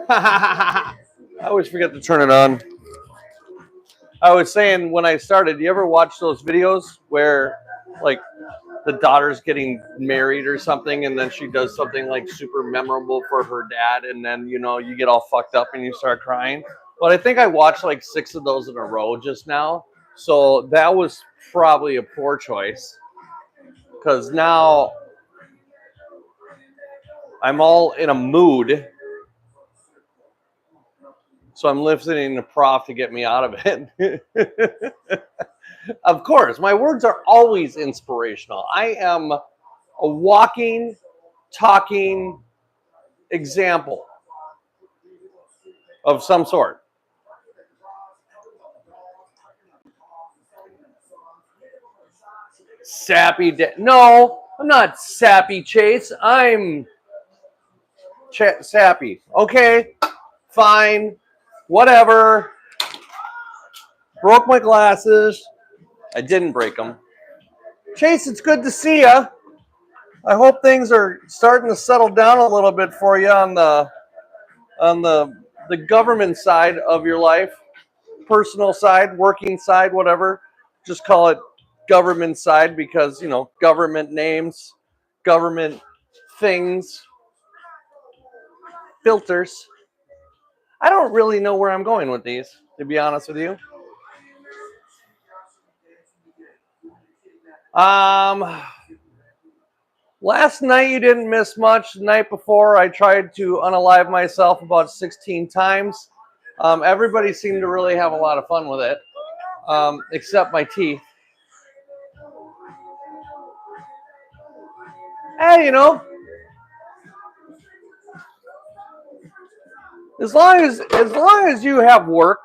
I always forget to turn it on. I was saying when I started, you ever watch those videos where like the daughter's getting married or something and then she does something like super memorable for her dad and then you get all fucked up and you start crying? But I think I watched like 6 of those in a row just now. So that was probably a poor choice because now I'm all in a mood. So I'm listening to Prof to get me out of it. Of course, my words are always inspirational. I am a walking, talking example of some sort. Sappy. No, I'm not sappy, Chase. I'm sappy. Okay, fine, whatever. Broke my glasses. I didn't break them. Chase, it's good to see you. I hope things are starting to settle down a little bit for you on the government side of your life, personal side, working side, whatever. Just call it government side because government names, government things, filters. I don't really know where I'm going with these, to be honest with you. Last night you didn't miss much. The night before I tried to unalive myself about 16 times. Everybody seemed to really have a lot of fun with it, except my teeth. Hey, as long as you have work,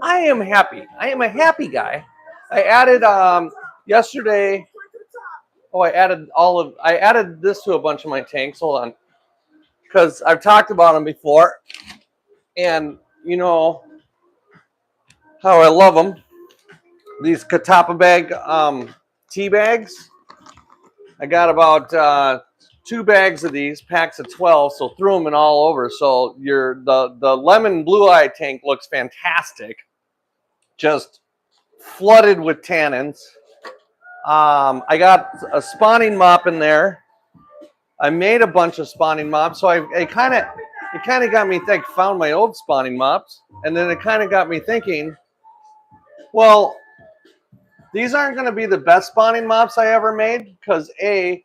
I am happy. I am a happy guy. I added yesterday. Oh, I added this to a bunch of my tanks. Hold on, because I've talked about them before, and you know how I love them. These Katapa bag tea bags. I got about 2 bags of these, packs of 12, so threw them in all over. So the lemon blue eye tank looks fantastic, just flooded with tannins. I got a spawning mop in there. I made a bunch of spawning mops, so it kind of got me think. Found my old spawning mops, and then it kind of got me thinking. Well, these aren't going to be the best spawning mops I ever made because I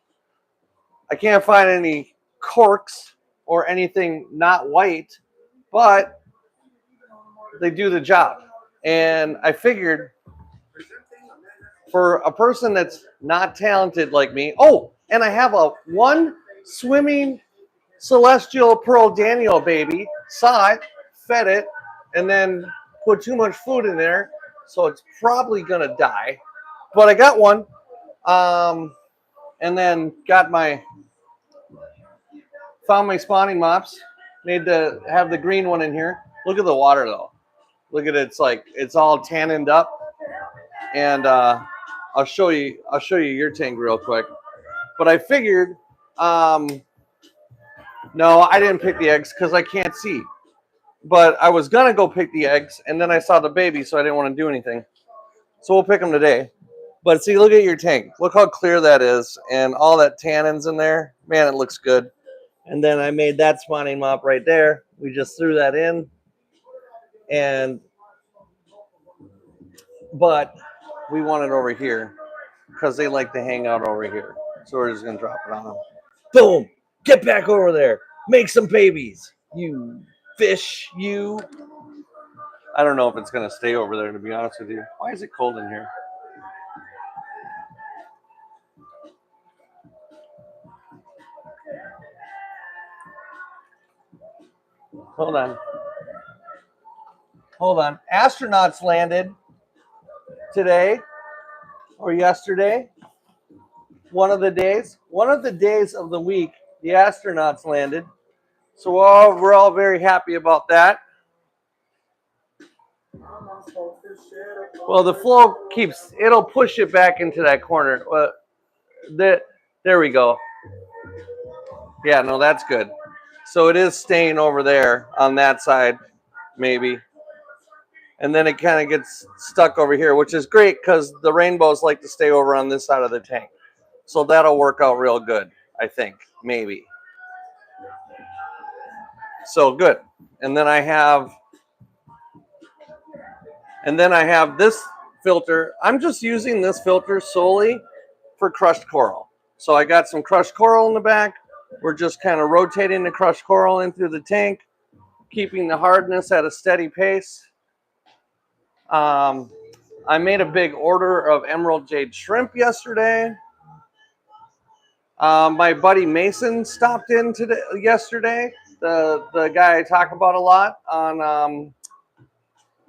can't find any corks or anything not white, but they do the job. And I figured for a person that's not talented like me, and I have one swimming celestial pearl Daniel baby, saw it, fed it, and then put too much food in there, so it's probably gonna die. But I got one, and then found my spawning mops, have the green one in here. Look at the water though. Look at it, it's all tanned up, and I'll show you your tank real quick. But I figured, no, I didn't pick the eggs because I can't see. But I was gonna go pick the eggs, and then I saw the baby, so I didn't want to do anything. So we'll pick them today. But see, look at your tank. Look how clear that is, and all that tannins in there. Man, it looks good. And then I made that spawning mop right there. We just threw that in, but we want it over here because they like to hang out over here. So we're just gonna drop it on them. Boom! Get back over there. Make some babies. You fish, you. I don't know if it's gonna stay over there, to be honest with you. Why is it cold in here? Hold on. Astronauts landed today or yesterday. One of the days of the week, the astronauts landed. So we're all very happy about that. Well, the flow it'll push it back into that corner. There we go. Yeah, no, that's good. So it is staying over there on that side, maybe. And then it kind of gets stuck over here, which is great because the rainbows like to stay over on this side of the tank. So that'll work out real good, I think, maybe. So good. And then I have this filter. I'm just using this filter solely for crushed coral. So I got some crushed coral in the back. We're just kind of rotating the crushed coral in through the tank, keeping the hardness at a steady pace. I made a big order of emerald jade shrimp yesterday. My buddy Mason stopped in yesterday. The guy I talk about a lot on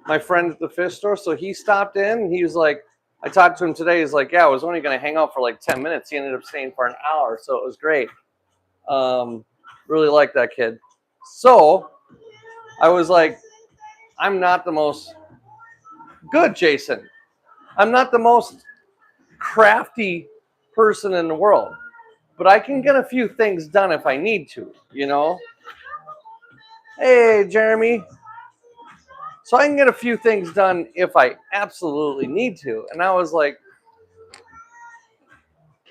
my friend at the fish store. So he stopped in. And he was like, I talked to him today. He's like, yeah, I was only going to hang out for like 10 minutes. He ended up staying for an hour, so it was great. Really like that kid. So I was like, I'm not the most good, Jason. I'm not the most crafty person in the world, but I can get a few things done if I need to, you know? Hey, Jeremy. So I can get a few things done if I absolutely need to. And I was like,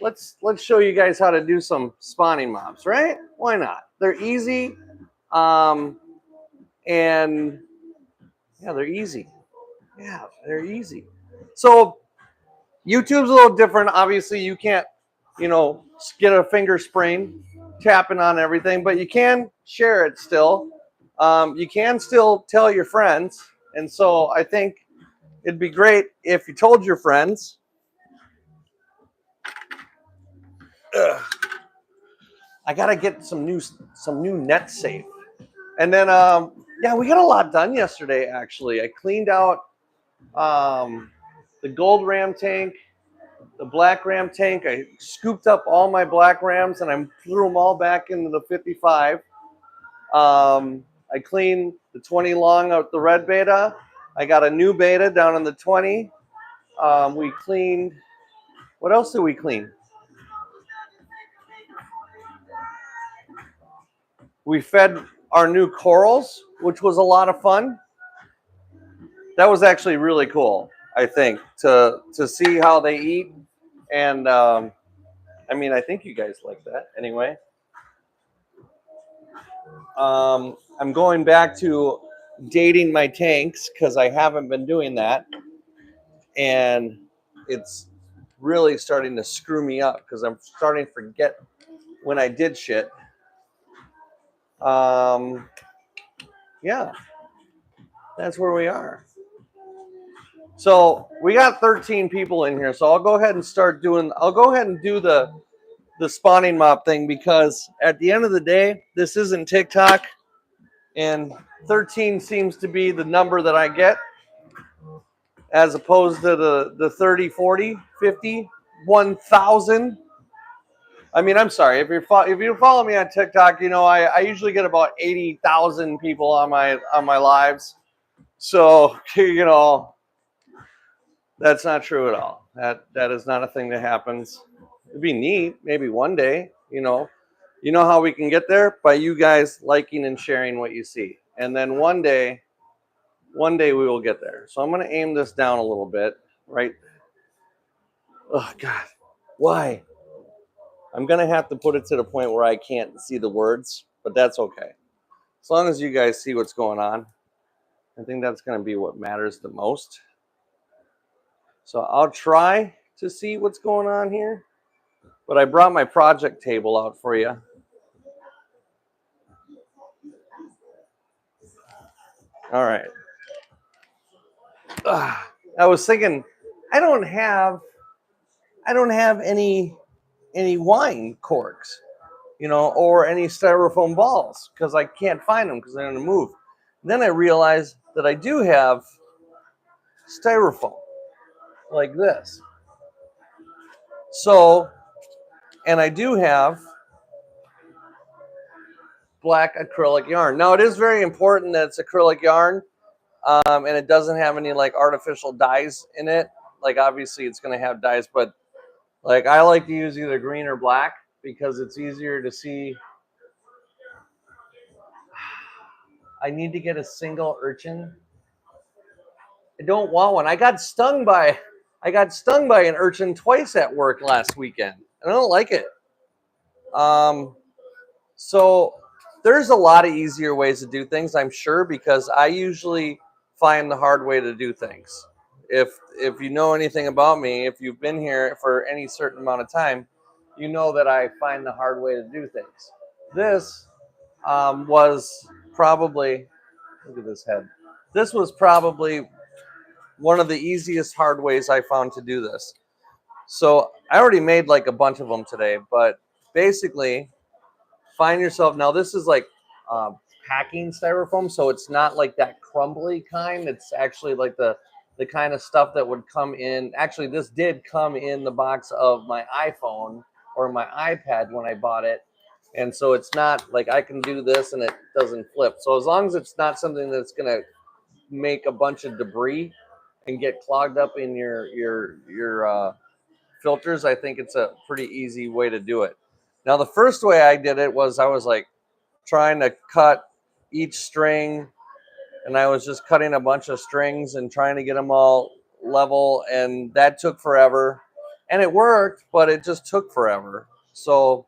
let's show you guys how to do some spawning mobs, right? Why not? They're easy. And yeah, they're easy. Yeah, they're easy. So YouTube's a little different. Obviously, you can't, get a finger sprain tapping on everything, but you can share it still. You can still tell your friends. And so I think it'd be great if you told your friends. Ugh. I gotta get some new net safe. And then yeah, we got a lot done yesterday. Actually, I cleaned out the gold ram tank, the black ram tank. I scooped up all my black rams and I threw them all back into the 55. I cleaned the 20 long out the red beta. I got a new beta down in the 20. We cleaned. What else did we clean? We fed our new corals, which was a lot of fun. That was actually really cool, I think, to see how they eat. And I mean, I think you guys like that anyway. I'm going back to dating my tanks because I haven't been doing that. And it's really starting to screw me up because I'm starting to forget when I did shit. Yeah, that's where we are. So we got 13 people in here. So I'll go ahead and do the spawning mob thing because at the end of the day, this isn't TikTok. And 13 seems to be the number that I get as opposed to the 30, 40, 50, 1,000. I mean, I'm sorry. If you follow me on TikTok, I usually get about 80,000 people on my lives. So, that's not true at all. That is not a thing that happens. It'd be neat, maybe one day, You know how we can get there? By you guys liking and sharing what you see. And then one day we will get there. So I'm going to aim this down a little bit, right? Oh God. Why? I'm going to have to put it to the point where I can't see the words, but that's okay. As long as you guys see what's going on, I think that's going to be what matters the most. So I'll try to see what's going on here, but I brought my project table out for you. All right. I was thinking, I don't have any wine corks, or any styrofoam balls because I can't find them because they're going to move. And then I realized that I do have styrofoam like this. So, and I do have black acrylic yarn. Now, it is very important that it's acrylic yarn, and it doesn't have any like artificial dyes in it. Like obviously it's going to have dyes, but like I like to use either green or black because it's easier to see I need to get a single urchin. I don't want one. I got stung by an urchin twice at work last weekend. And I don't like it. So there's a lot of easier ways to do things, I'm sure, because I usually find the hard way to do things. If you know anything about me, if you've been here for any certain amount of time, you know that I find the hard way to do things. This was probably, look at this head. This was probably one of the easiest hard ways I found to do this. So I already made like a bunch of them today, but basically find yourself, now this is like packing styrofoam, so it's not like that crumbly kind. It's actually like the kind of stuff that would come in. Actually, this did come in the box of my iPhone or my iPad when I bought it. And so it's not like I can do this and it doesn't flip. So as long as it's not something that's going to make a bunch of debris and get clogged up in your filters, I think it's a pretty easy way to do it. Now, the first way I did it was I was like trying to cut each string, and I was just cutting a bunch of strings and trying to get them all level, and that took forever. And it worked, but it just took forever. So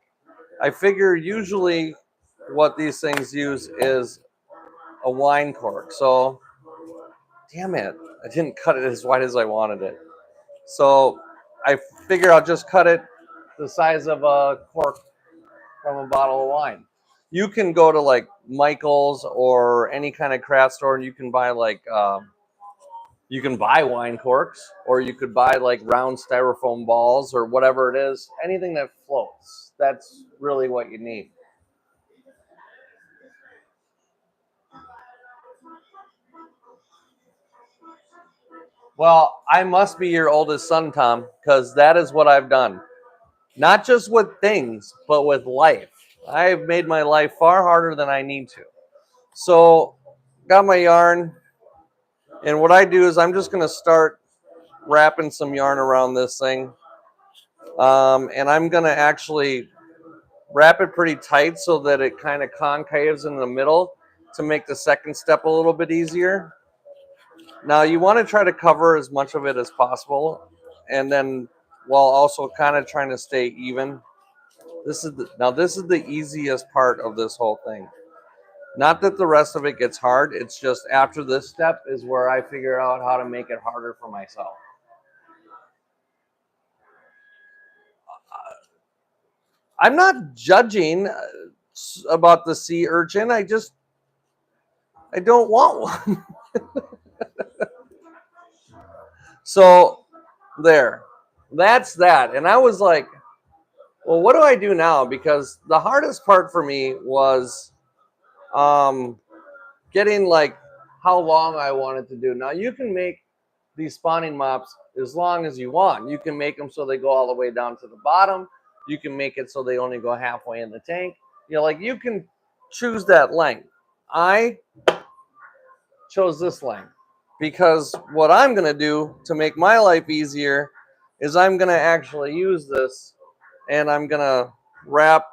I figure usually what these things use is a wine cork. So, damn it, I didn't cut it as wide as I wanted it. So I figure I'll just cut it the size of a cork from a bottle of wine. You can go to like Michael's or any kind of craft store and you can buy like you can buy wine corks, or you could buy like round styrofoam balls or whatever it is, anything that floats. That's really what you need. Well, I must be your oldest son, Tom, because that is what I've done. Not just with things, but with life. I've made my life far harder than I need to. So, got my yarn, and what I do is I'm just going to start wrapping some yarn around this thing. And I'm going to actually wrap it pretty tight so that it kind of concaves in the middle to make the second step a little bit easier. Now, you want to try to cover as much of it as possible, and then while also kind of trying to stay even. This is the easiest part of this whole thing. Not that the rest of it gets hard. It's just after this step is where I figure out how to make it harder for myself. I'm not judging about the sea urchin. I don't want one. So there, that's that. And I was like, well, what do I do now? Because the hardest part for me was um, getting like how long I wanted to do. Now you can make these spawning mops as long as you want. You can make them so they go all the way down to the bottom. You can make it so they only go halfway in the tank. You know, like you can choose that length. I chose this length because what I'm going to do to make my life easier is I'm going to actually use this, and I'm going to wrap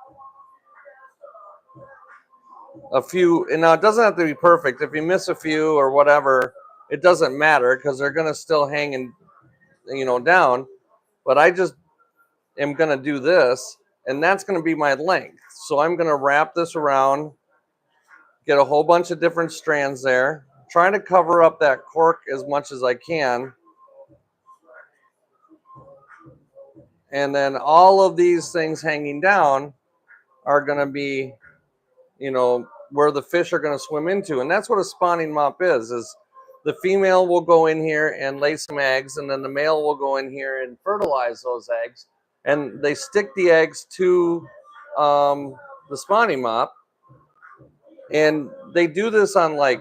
a few. And now it doesn't have to be perfect. If you miss a few or whatever, it doesn't matter because they're going to still hang and down. But I just am going to do this, and that's going to be my length. So I'm going to wrap this around, get a whole bunch of different strands there, trying to cover up that cork as much as I can. And then all of these things hanging down are going to be, where the fish are going to swim into. And that's what a spawning mop is the female will go in here and lay some eggs, and then the male will go in here and fertilize those eggs. And they stick the eggs to the spawning mop. And they do this on like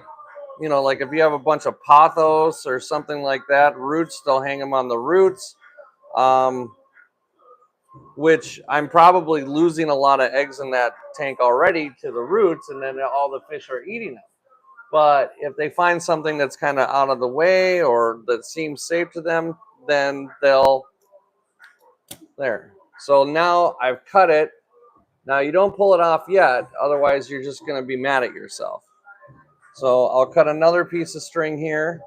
if you have a bunch of pothos or something like that, roots, they'll hang them on the roots. Which I'm probably losing a lot of eggs in that tank already to the roots, and then all the fish are eating them. But if they find something that's kind of out of the way or that seems safe to them, then they'll there. So now I've cut it. Now you don't pull it off yet, otherwise you're just going to be mad at yourself. So I'll cut another piece of string here.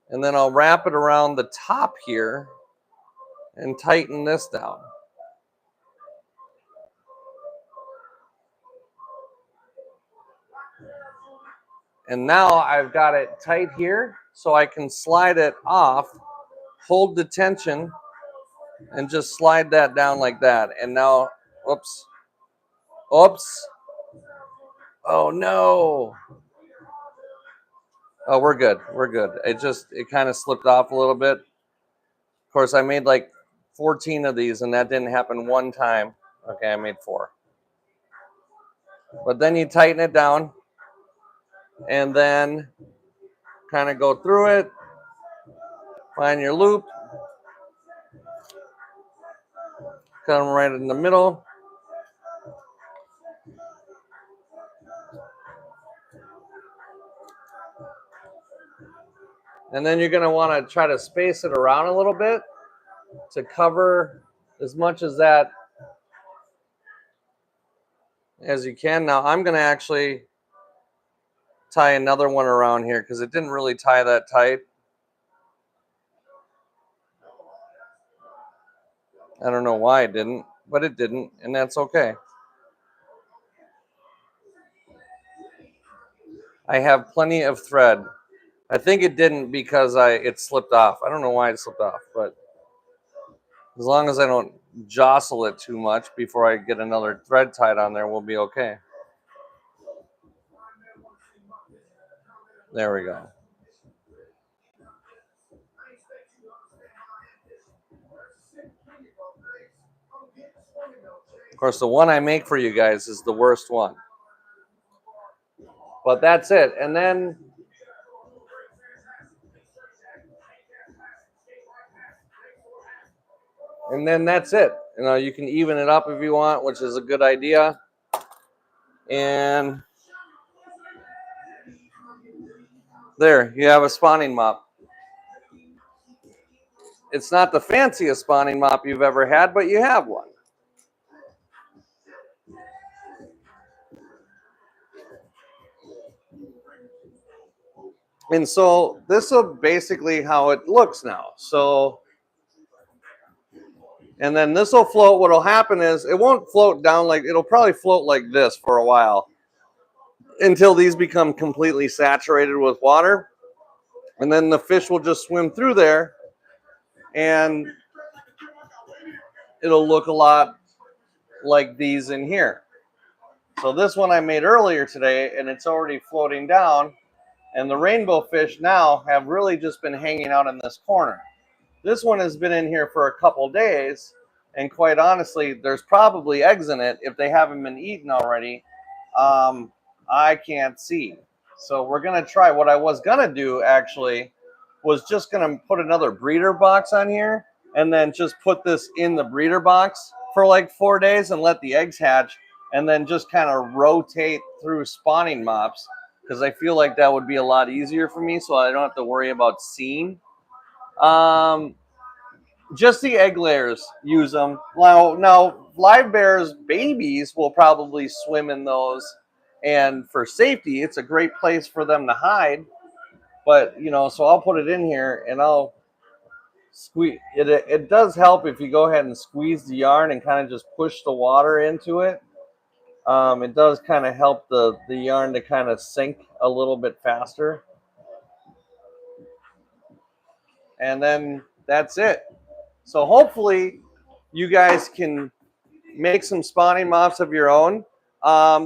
And then I'll wrap it around the top here and tighten this down. And now I've got it tight here so I can slide it off, hold the tension, and just slide that down like that. And now, oops, oops. Oh no. Oh, we're good. We're good. It kind of slipped off a little bit. Of course, I made like 14 of these and that didn't happen one time. Okay, I made 4. But then you tighten it down and then kind of go through it, find your loop, cut them right in the middle. And then you're going to want to try to space it around a little bit to cover as much as that as you can. Now I'm going to actually tie another one around here because it didn't really tie that tight. I don't know why it didn't, but it didn't, and that's okay. I have plenty of thread. I think it didn't because it slipped off. I don't know why it slipped off, but as long as I don't jostle it too much before I get another thread tied on there, we'll be okay. There we go. Of course, the one I make for you guys is the worst one. But that's it. And then that's it. You know, you can even it up if you want, which is a good idea. And there, you have a spawning mop. It's not the fanciest spawning mop you've ever had, but you have one. And so this is basically how it looks now. So, and then this will float. What will happen is it won't float down like, it'll probably float like this for a while until these become completely saturated with water. And then the fish will just swim through there and it'll look a lot like these in here. So this one I made earlier today and it's already floating down. And the rainbow fish now have really just been hanging out in this corner. This one has been in here for a couple days, and quite honestly, there's probably eggs in it if they haven't been eaten already. I can't see. So we're going to try. What I was going to do, actually, was just going to put another breeder box on here and then just put this in the breeder box for like 4 days and let the eggs hatch and then just kind of rotate through spawning mops because I feel like that would be a lot easier for me so I don't have to worry about seeing. Just the egg layers, use them. Now, live bears babies will probably swim in those, and for safety, it's a great place for them to hide. But, you know, so I'll put it in here and I'll squeeze it. It does help if you go ahead and squeeze the yarn and kind of just push the water into it. It does kind of help the yarn to kind of sink a little bit faster. And then that's it. So hopefully you guys can make some spawning mops of your own.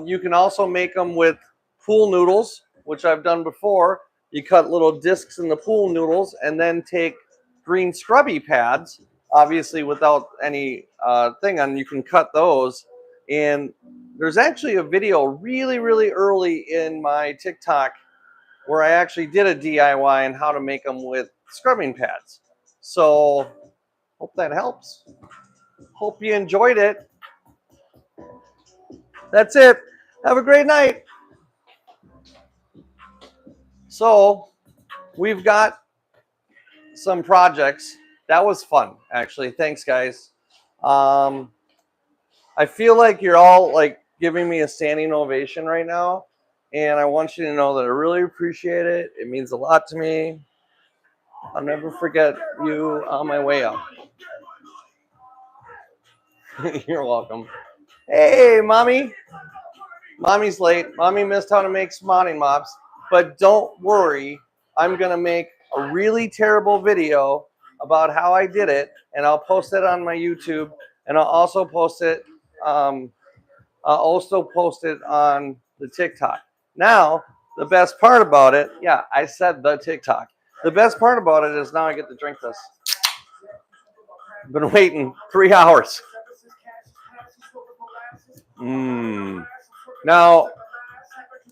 You can also make them with pool noodles, which I've done before. You cut little discs in the pool noodles and then take green scrubby pads, obviously without any thing on. You can cut those. And there's actually a video really, really early in my TikTok where I actually did a DIY on how to make them with scrubbing pads. So hope that helps. Hope you enjoyed it. That's it. Have a great night. So we've got some projects. That was fun, actually. Thanks, guys. I feel like you're all like giving me a standing ovation right now. And I want you to know that I really appreciate it. It means a lot to me. I'll never forget you on my way up. You're welcome. Hey, mommy. Mommy's late. Mommy missed how to make smotting mops. But don't worry. I'm going to make a really terrible video about how I did it. And I'll post it on my YouTube. And I'll also post it on the TikTok. Now, the best part about it, yeah, I said the TikTok. The best part about it is now I get to drink this. I've been waiting 3 hours. Now,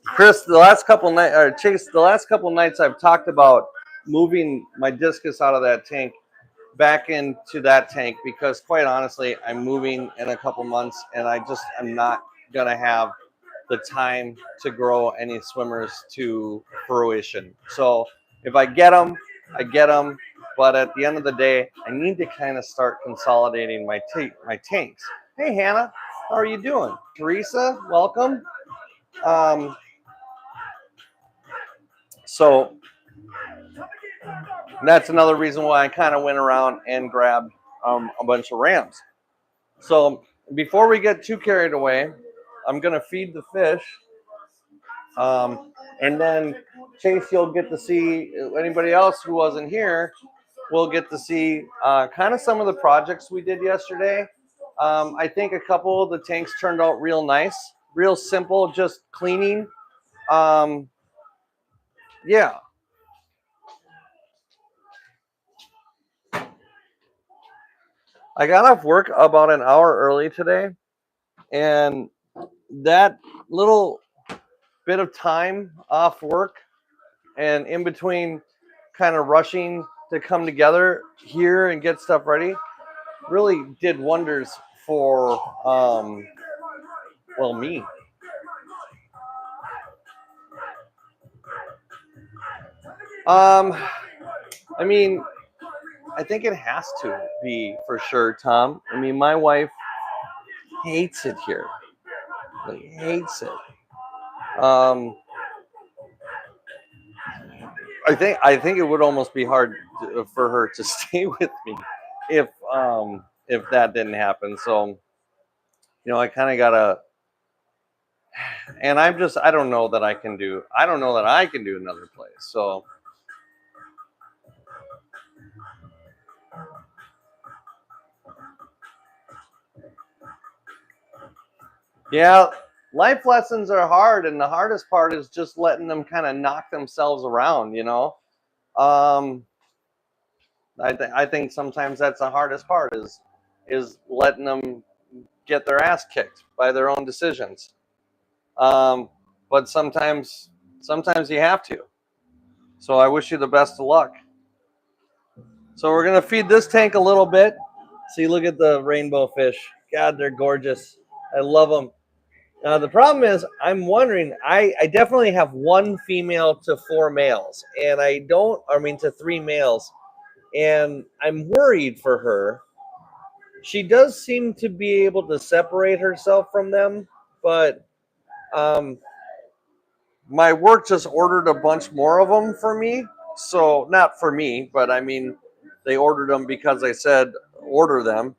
Chris, the last couple nights, or Chase, the last couple nights I've talked about moving my discus out of that tank back into that tank because, quite honestly, I'm moving in a couple months and I'm not gonna have the time to grow any swimmers to fruition. So if I get them, I get them. But at the end of the day, I need to kind of start consolidating my tanks. Hey, Hannah, how are you doing? Teresa, welcome. So that's another reason why I kind of went around and grabbed a bunch of rams. So before we get too carried away, I'm going to feed the fish. And then, Chase, you'll get to see, anybody else who wasn't here will get to see kind of some of the projects we did yesterday. I think a couple of the tanks turned out real nice, real simple, just cleaning. Yeah. I got off work about an hour early today, and that little bit of time off work and in between kind of rushing to come together here and get stuff ready really did wonders for me. I mean, I think it has to be for sure, Tom. I mean, my wife hates it here. Like, hates it. I think it would almost be hard for her to stay with me if that didn't happen. So, I kind of gotta, and I don't know that I can do another place. So, yeah, life lessons are hard, and the hardest part is just letting them kind of knock themselves around. I think sometimes that's the hardest part is letting them get their ass kicked by their own decisions. But sometimes you have to. So I wish you the best of luck. So we're gonna feed this tank a little bit. See, look at the rainbow fish. God, they're gorgeous. I love them. Now the problem is, I'm wondering. I definitely have 1 female to 4 males, and to 3 males, and I'm worried for her. She does seem to be able to separate herself from them, but my work just ordered a bunch more of them for me. So not for me, but I mean, they ordered them because I said order them.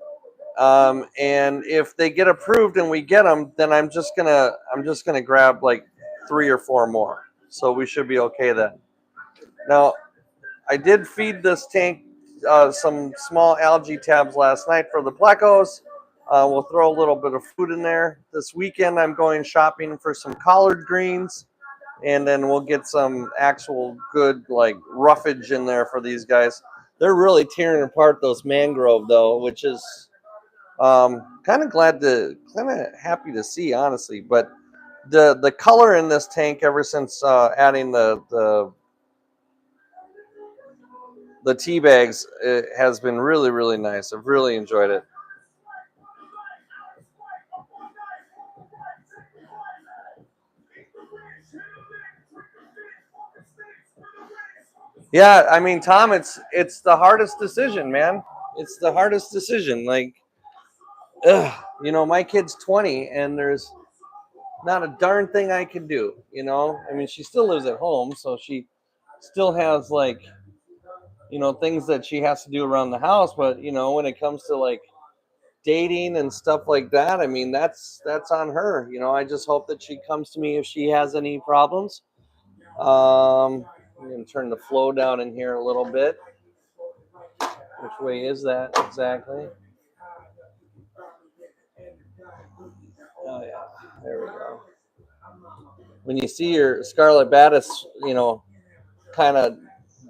And if they get approved and we get them, then I'm just gonna grab like 3 or 4 more. So we should be okay then. Now, I did feed this tank some small algae tabs last night for the plecos. We'll throw a little bit of food in there. This weekend, I'm going shopping for some collard greens, and then we'll get some actual good like roughage in there for these guys. They're really tearing apart those mangrove though, which is kind of happy to see, honestly. But the color in this tank ever since adding the tea bags, it has been really, really nice. I've really enjoyed it. Yeah, I mean, Tom, it's the hardest decision, man. It's the hardest decision. Like, my kid's 20, and there's not a darn thing I can do, you know? I mean, she still lives at home, so she still has like, things that she has to do around the house, but when it comes to like dating and stuff like that, I mean, that's on her. I just hope that she comes to me if she has any problems. I'm going to turn the flow down in here a little bit. Which way is that exactly? Oh yeah, there we go. When you see your scarlet batis, kind of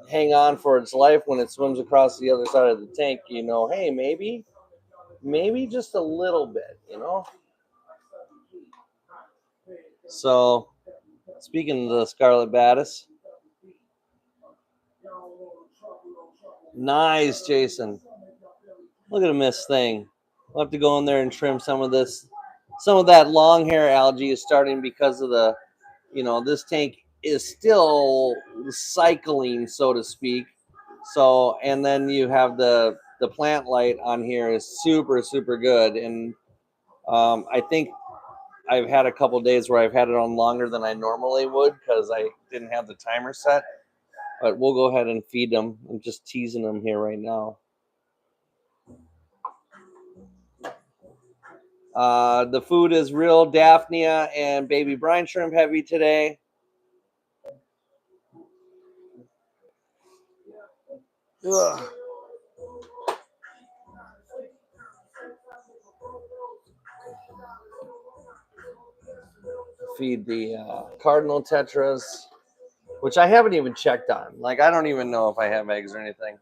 hang on for its life when it swims across the other side of the tank, hey, maybe just a little bit. So, speaking of the scarlet batis, nice, Jason. Look at him, this thing. We'll have to go in there and trim some of this. Some of that long hair algae is starting because of this tank is still cycling, so to speak. So, and then you have the plant light on here is super, super good. And I think I've had a couple days where I've had it on longer than I normally would because I didn't have the timer set. But we'll go ahead and feed them. I'm just teasing them here right now. The food is real Daphnia and baby brine shrimp heavy today. Ugh. Feed the cardinal tetras, which I haven't even checked on. Like, I don't even know if I have eggs or anything.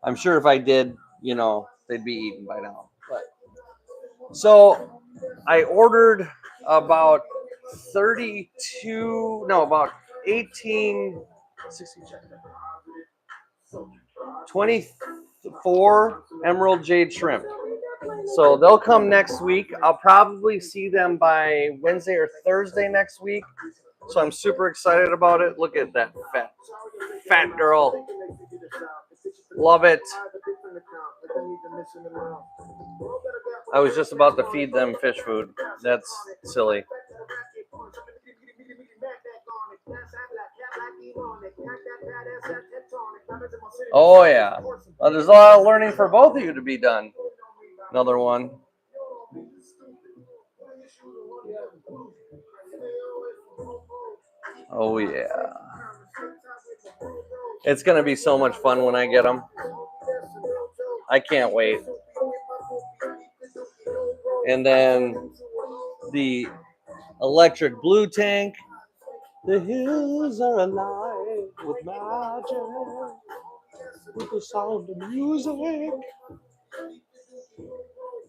I'm sure if I did, they'd be eaten by now. But so I ordered about 32, no, about 18, 16, 24 emerald jade shrimp. So they'll come next week. I'll probably see them by Wednesday or Thursday next week. So I'm super excited about it. Look at that fat girl. Love it. I was just about to feed them fish food. That's silly. Oh yeah. Well, there's a lot of learning for both of you to be done. Another one. Oh yeah. It's going to be so much fun when I get them. I can't wait. And then the electric blue tank. The hills are alive with magic, with the sound of music.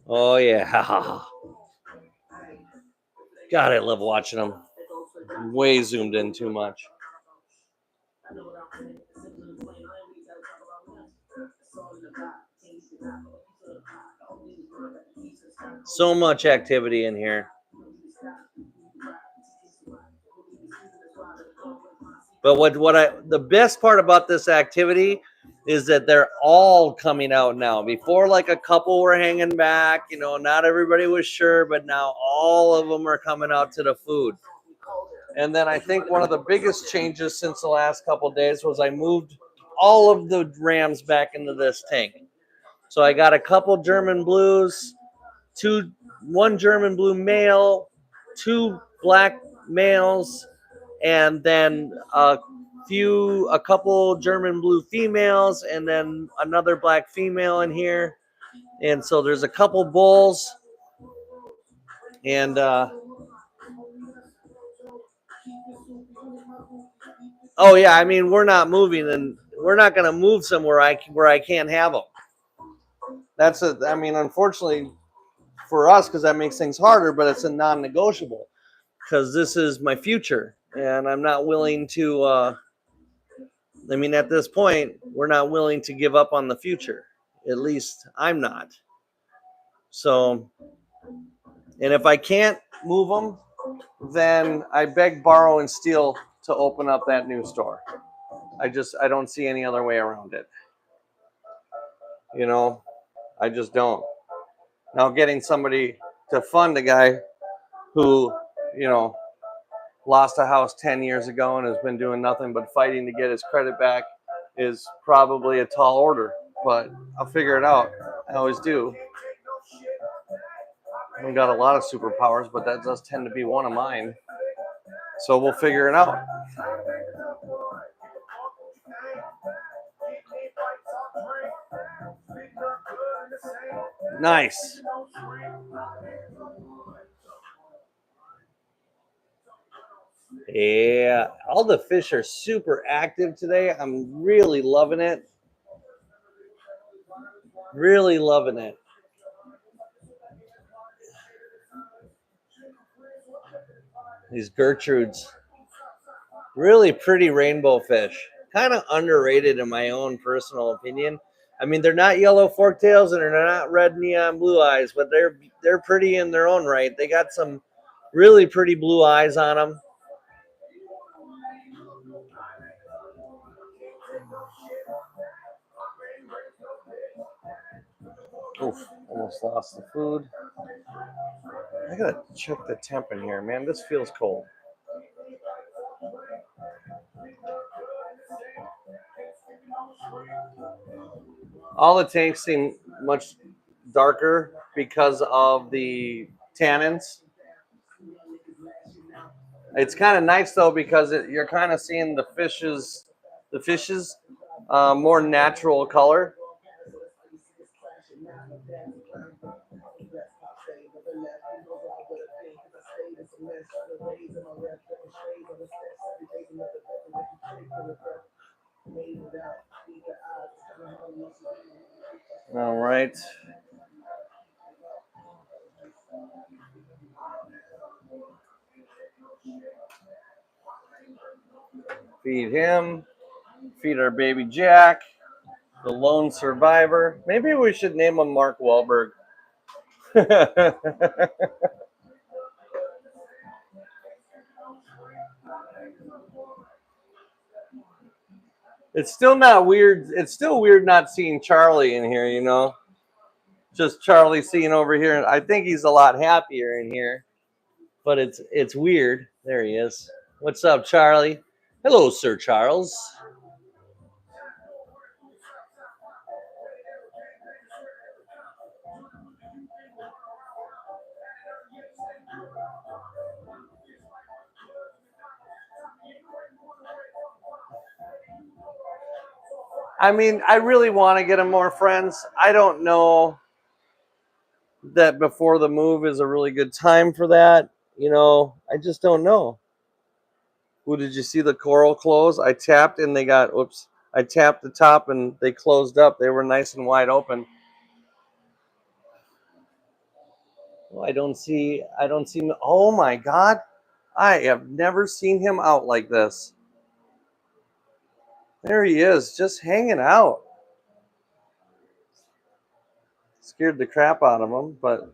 Oh yeah. God, I love watching them. Way zoomed in too much. So much activity in here. But the best part about this activity is that they're all coming out now. Before, like, a couple were hanging back, not everybody was sure, but now all of them are coming out to the food. And then I think one of the biggest changes since the last couple of days was I moved all of the rams back into this tank. So I got a couple German blues, one German blue male, 2 black males, and then a couple German blue females, and then another black female in here. And so there's a couple bulls, and oh yeah, I mean, we're not moving, and we're not going to move somewhere where I can't have them. I mean, unfortunately for us, because that makes things harder, but it's a non-negotiable because this is my future, and I'm not willing to. I mean, at this point, we're not willing to give up on the future. At least I'm not. So, and if I can't move them, then I beg, borrow, and steal to open up that new store. I don't see any other way around it. I just don't. Now, getting somebody to fund a guy who you know, lost a house 10 years ago and has been doing nothing but fighting to get his credit back is probably a tall order, but I'll figure it out. I always do. I haven't got a lot of superpowers, but that does tend to be one of mine. So we'll figure it out. Nice. Yeah, all the fish are super active today. I'm really loving it. Really loving it. These Gertrudes. Really pretty rainbow fish. Kind of underrated in my own personal opinion. I mean, they're not yellow forktails and they're not red neon blue eyes, but they're pretty in their own right. They got some really pretty blue eyes on them. Oof, almost lost the food. I gotta check the temp in here, man. This feels cold. All the tanks seem much darker because of the tannins. It's kind of nice though because you're kind of seeing the fishes more natural color. All right. Feed him. Feed our baby Jack, the lone survivor. Maybe we should name him Mark Wahlberg. It's still not weird. It's still weird not seeing Charlie in here, you know? Just Charlie seeing over here. I think he's a lot happier in here, but it's weird. There he is. What's up, Charlie? Hello, Sir Charles. I mean, I really want to get him more friends. I don't know that before the move is a really good time for that. You know, I just don't know. Ooh, did you see the coral close? I tapped and they got, oops, I tapped the top and they closed up. They were nice and wide open. Well, I don't see, oh my God. I have never seen him out like this. There he is, just hanging out. Scared the crap out of him, but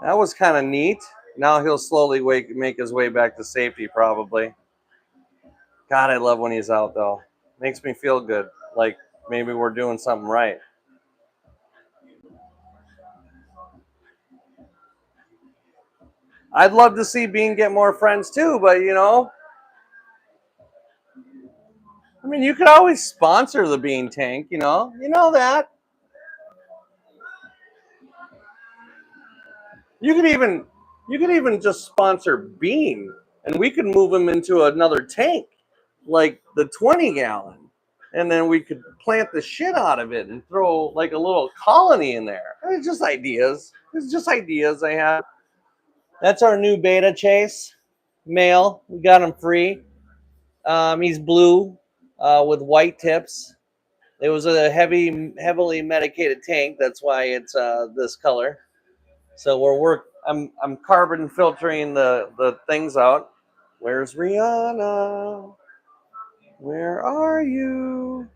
that was kind of neat. Now he'll slowly make his way back to safety, probably. God, I love when he's out, though. Makes me feel good, like maybe we're doing something right. I'd love to see Bean get more friends too, but I mean, you could always sponsor the Bean Tank, you know that. You could even, you could even just sponsor Bean, and we could move him into another tank, like the 20-gallon, and then we could plant the shit out of it and throw like a little colony in there. It's just ideas. It's just ideas I have. That's our new beta Chase, male. We got him free. He's blue with white tips. It was a heavily medicated tank. That's why it's this color. So I'm carbon filtering the things out. Where's Rihanna? Where are you?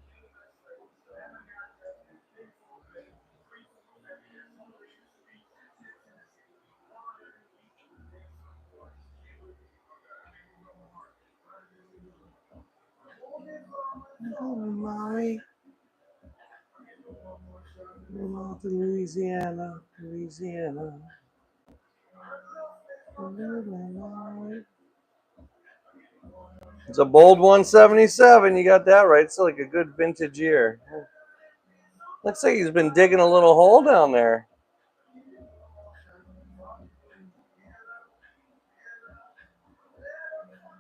Oh, Molly. I'm off to Louisiana, Louisiana. It's a bold 177. You got that right. It's like a good vintage year. Looks like he's been digging a little hole down there.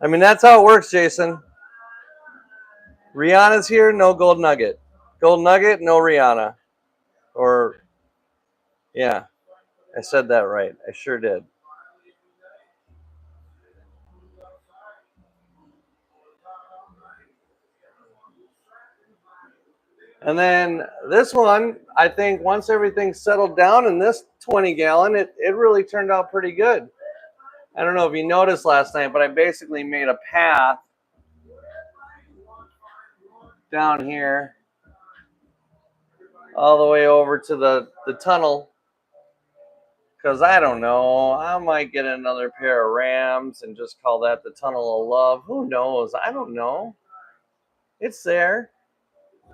I mean, that's how it works, Jason. Rihanna's here, no gold nugget. Gold nugget, no Rihanna. Or, yeah, I said that right. I sure did. And then this one, I think once everything settled down in this 20 gallon, it really turned out pretty good. I don't know if you noticed last night, but I basically made a path down here all the way over to the tunnel. Because I don't know, I might get another pair of Rams and just call that the Tunnel of Love. Who knows? I don't know. It's there.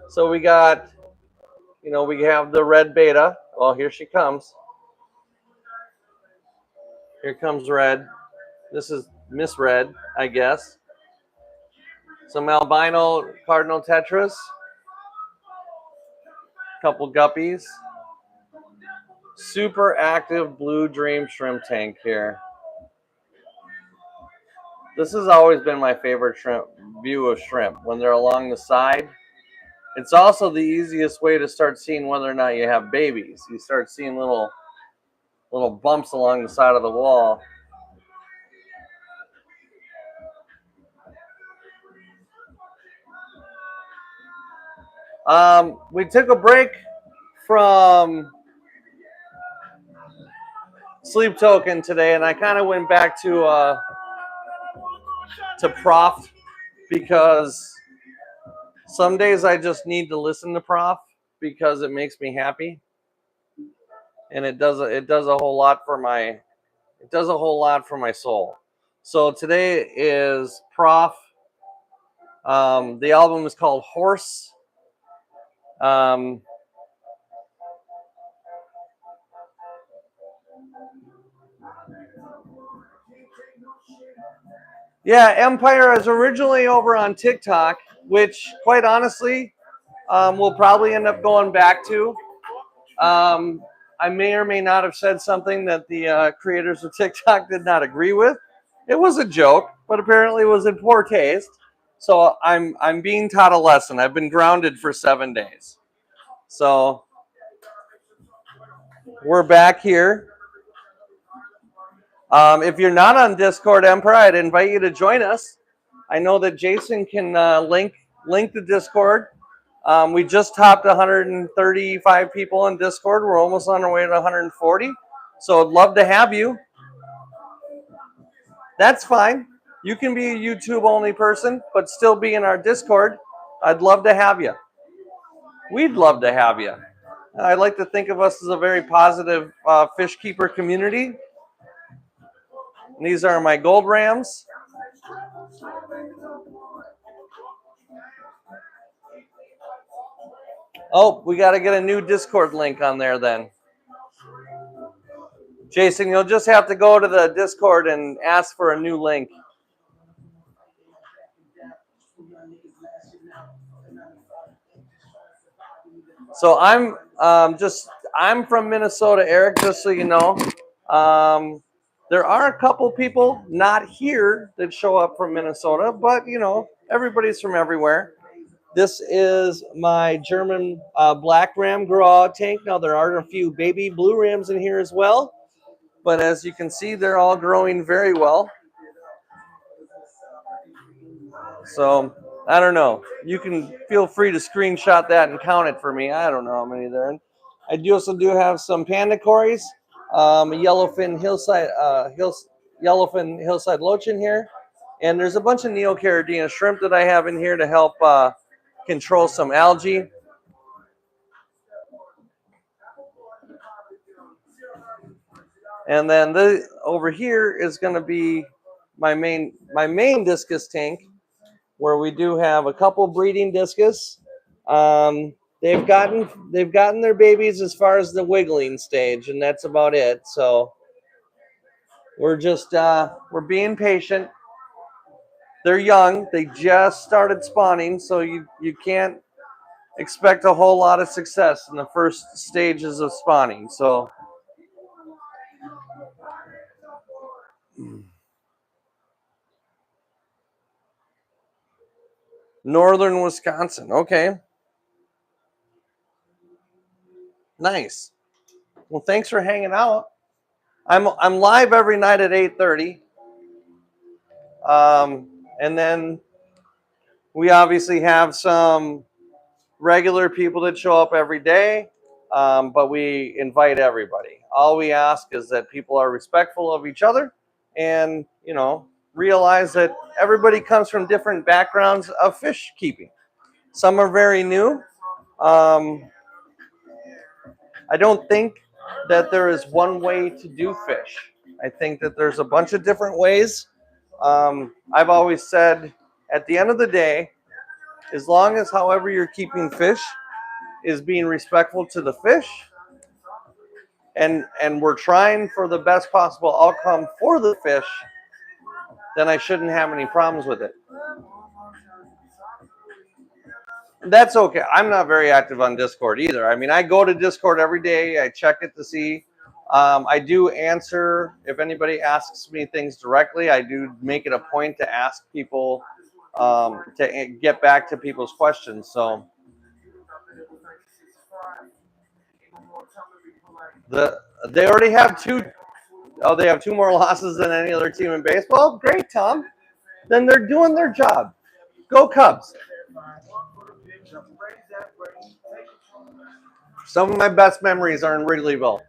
So we got, we have the red beta. Well, here she comes. Here comes Red. This is Miss Red, I guess. Some albino cardinal tetras. Couple guppies. Super active blue dream shrimp tank here. This has always been my favorite view of shrimp when they're along the side. It's also the easiest way to start seeing whether or not you have babies. You start seeing little bumps along the side of the wall. We took a break from Sleep Token today, and I kind of went back to Prof because some days I just need to listen to Prof because it makes me happy, and it does a whole lot for my soul. So today is Prof. The album is called Horse. Yeah, Empire is originally over on TikTok, which, quite honestly, we'll probably end up going back to. I may or may not have said something that the creators of TikTok did not agree with. It was a joke, but apparently it was in poor taste. So I'm being taught a lesson. I've been grounded for 7 days. So we're back here. If you're not on Discord, Emperor, I'd invite you to join us. I know that Jason can link the Discord. We just topped 135 people in Discord. We're almost on our way to 140. So I'd love to have you. That's fine. You can be a YouTube only person, but still be in our Discord. I'd love to have you. We'd love to have you. I like to think of us as a very positive fish keeper community. And these are my gold rams. Oh, we got to get a new Discord link on there then. Jason, you'll just have to go to the Discord and ask for a new link. So I'm from Minnesota, Eric, just so you know. There are a couple people not here that show up from Minnesota, but everybody's from everywhere. This is my German black ram grow tank. Now there are a few baby blue rams in here as well, but as you can see, they're all growing very well. So I don't know. You can feel free to screenshot that and count it for me. I don't know how many there are. I also do have some panda cories, a yellowfin hillside loach in here, and there's a bunch of neocaridina shrimp that I have in here to help control some algae. And then over here is going to be my main discus tank, where we do have a couple breeding discus. They've gotten their babies as far as the wiggling stage, and that's about it. So We're just we're being patient. They're young. They just started spawning, so you can't expect a whole lot of success in the first stages of spawning. So northern Wisconsin. Okay. Nice. Well, thanks for hanging out. I'm live every night at 8:30. And then we obviously have some regular people that show up every day, but we invite everybody. All we ask is that people are respectful of each other and, realize that everybody comes from different backgrounds of fish keeping. Some are very new. I don't think that there is one way to do fish. I think that there's a bunch of different ways. I've always said at the end of the day, as long as however you're keeping fish is being respectful to the fish and we're trying for the best possible outcome for the fish, then I shouldn't have any problems with it. That's okay. I'm not very active on Discord either. I mean, I go to Discord every day. I check it to see. I do answer if anybody asks me things directly. I do make it a point to ask people to get back to people's questions. So they already have two. Oh, they have two more losses than any other team in baseball. Great, Tom. Then they're doing their job. Go Cubs. Some of my best memories are in Wrigleyville.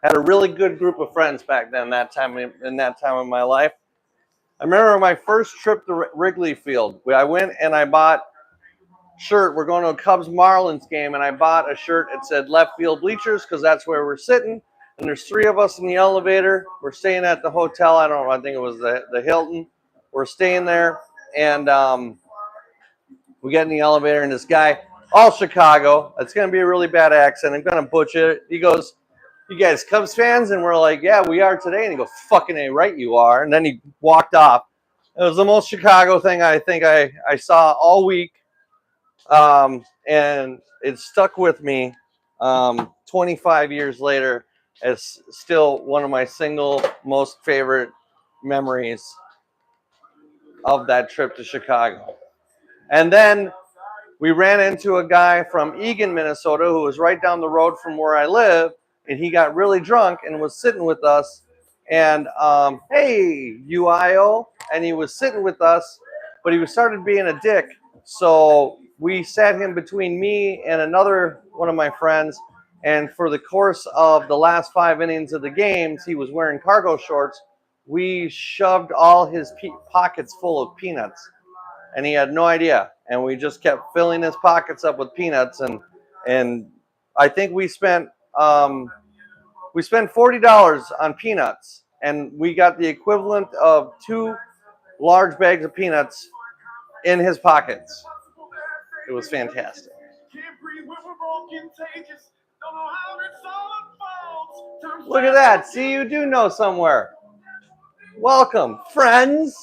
Had a really good group of friends back then. In that time of my life, I remember my first trip to Wrigley Field. I went and I bought a shirt. We're going to a Cubs Marlins game, and I bought a shirt that said left field bleachers because that's where we're sitting. And there's three of us in the elevator. We're staying at the hotel. I don't know. I think it was the Hilton. We're staying there, and we get in the elevator, and this guy, all Chicago. It's going to be a really bad accent. I'm going to butcher it. He goes, "You guys Cubs fans?" And we're like, "Yeah, we are today." And he goes, "Fucking A right you are." And then he walked off. It was the most Chicago thing I think I saw all week. And it stuck with me 25 years later as still one of my single most favorite memories of that trip to Chicago. And then we ran into a guy from Eagan, Minnesota, who was right down the road from where I live, and he got really drunk and was sitting with us. And hey, UIO, and he was sitting with us, but he started being a dick. So we sat him between me and another one of my friends. And for the course of the last 5 innings of the games, he was wearing cargo shorts. We shoved all his pockets full of peanuts, and he had no idea. And we just kept filling his pockets up with peanuts. And I think we spent $40 on peanuts, and we got the equivalent of 2 large bags of peanuts in his pockets. It was fantastic. Look at that. See, you do know somewhere. Welcome, friends.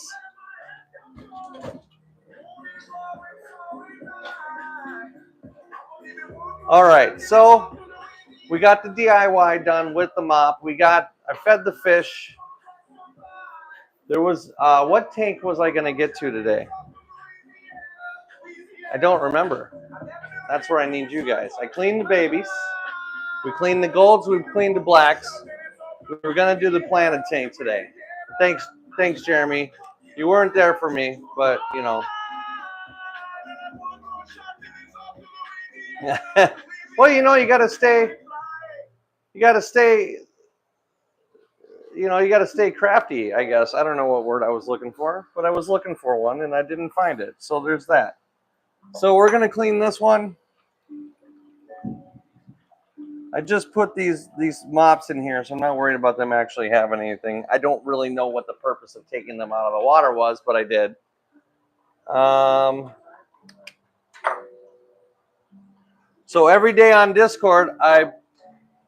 All right, so we got the DIY done with the mop. I fed the fish. There was, what tank was I going to get to today? I don't remember. That's where I need you guys. I cleaned the babies. We cleaned the golds. We cleaned the blacks. We were going to do the planted tank today. Thanks, Jeremy. You weren't there for me, but, well, you got to stay crafty, I guess. I don't know what word I was looking for, but I was looking for one and I didn't find it. So there's that. So we're going to clean this one. I just put these mops in here, so I'm not worried about them actually having anything. I don't really know what the purpose of taking them out of the water was, but I did. So every day on Discord,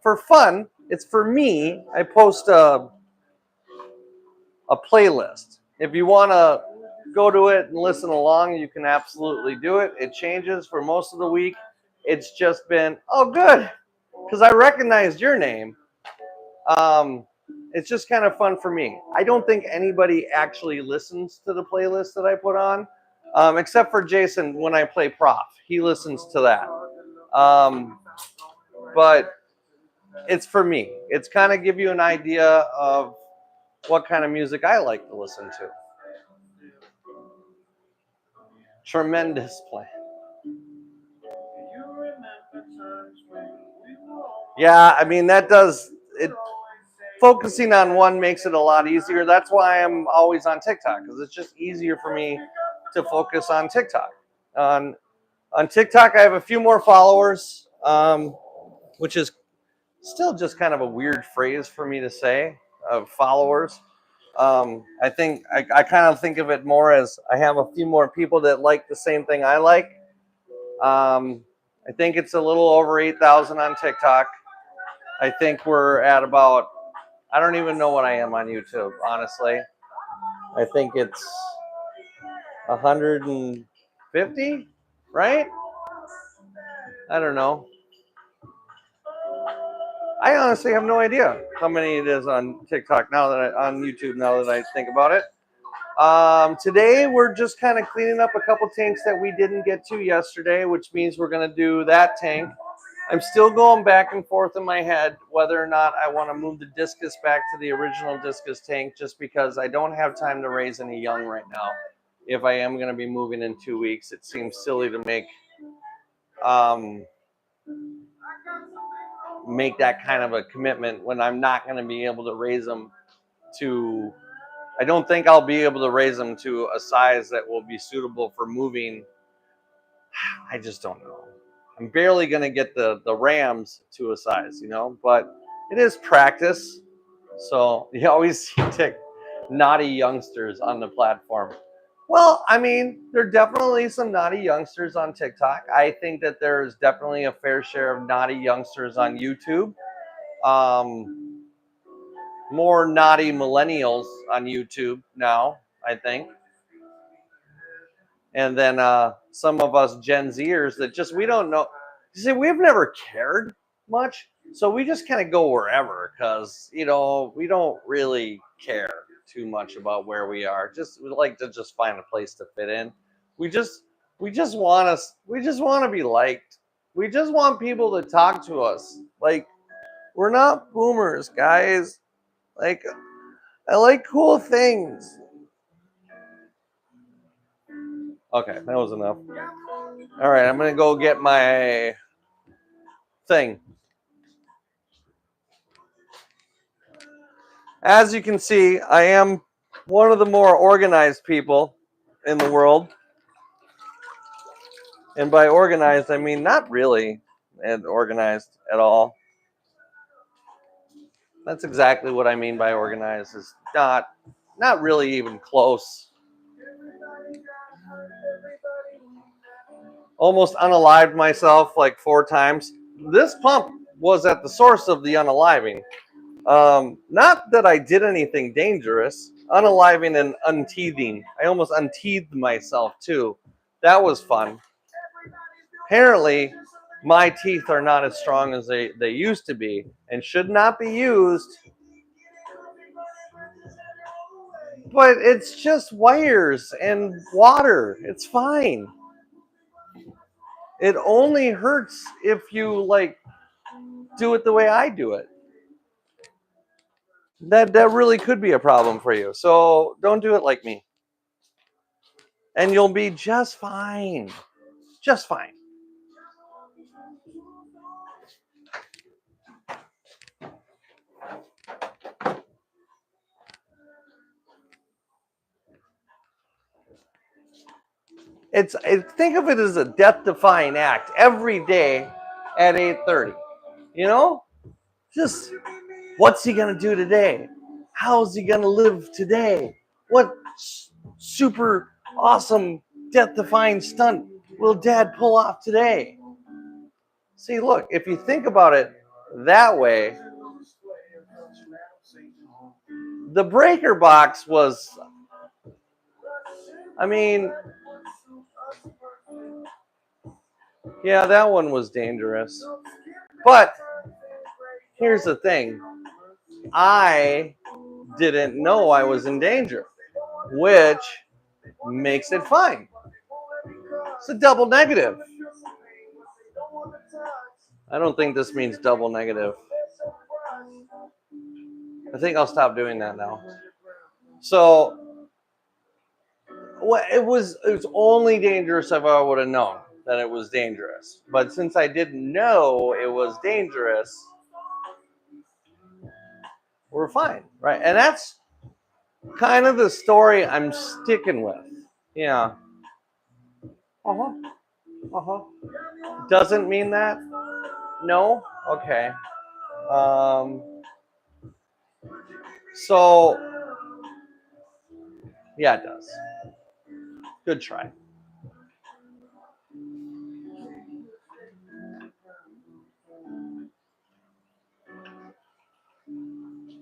for fun, it's for me. I post a playlist. If you want to go to it and listen along, you can absolutely do it. It changes for most of the week. It's just been, oh, good, because I recognized your name. Um, it's just kind of fun for me. I don't think anybody actually listens to the playlist that I put on, except for Jason when I play Prof. He listens to that. But it's for me. It's kind of give you an idea of what kind of music I like to listen to. Tremendous plan. Yeah, I mean that does it. Focusing on one makes it a lot easier. That's why I'm always on TikTok, because it's just easier for me to focus on TikTok. On TikTok, I have a few more followers, which is still just kind of a weird phrase for me to say, of followers. I think I kind of think of it more as I have a few more people that like the same thing I like. I think it's a little over 8,000 on TikTok. I think we're at about, I don't even know what I am on YouTube, honestly. I think it's 150, right? I don't know. I honestly have no idea how many it is on TikTok now that on YouTube now that I think about it. Today we're just kind of cleaning up a couple tanks that we didn't get to yesterday, which means we're going to do that tank. I'm still going back and forth in my head whether or not I want to move the discus back to the original discus tank, just because I don't have time to raise any young right now. If I am going to be moving in 2 weeks, it seems silly to make that kind of a commitment when I'm not going to be able to raise them to, I don't think I'll be able to raise them to a size that will be suitable for moving. I just don't know. I'm barely going to get the rams to a size, but it is practice. So you always see naughty youngsters on the platform. Well, I mean, there are definitely some naughty youngsters on TikTok. I think that there's definitely a fair share of naughty youngsters on YouTube. More naughty millennials on YouTube now, I think. And then some of us Gen Zers that just, we don't know. You see, we've never cared much, so we just kind of go wherever because, we don't really care too much about where we are. We like to just find a place to fit in. We just want to be liked. We just want people to talk to us. Like, we're not boomers, guys. Like, I like cool things. Okay, that was enough. All right, I'm going to go get my thing. As you can see, I am one of the more organized people in the world. And by organized, I mean not really organized at all. That's exactly what I mean by organized. Is not really even close. Almost unalived myself like 4 times. This pump was at the source of the unaliving. Not that I did anything dangerous. Unaliving and unteething. I almost unteethed myself too. That was fun. Apparently, my teeth are not as strong as they used to be and should not be used. But it's just wires and water. It's fine. It only hurts if you do it the way I do it. That really could be a problem for you. So don't do it like me. And you'll be just fine. Just fine. Think of it as a death-defying act every day at 8:30. Just what's he gonna do today? How's he gonna live today? What super awesome death-defying stunt will Dad pull off today? See, look, if you think about it that way, the breaker box was, I mean, yeah, that one was dangerous. But here's the thing. I didn't know I was in danger, which makes it fine. It's a double negative. I don't think this means double negative. I think I'll stop doing that now. So it was only dangerous if I would have known that it was dangerous. But since I didn't know it was dangerous, we're fine, right? And that's kind of the story I'm sticking with. Yeah. Uh-huh. Uh-huh. Doesn't mean that? No? Okay. So yeah, it does. Good try.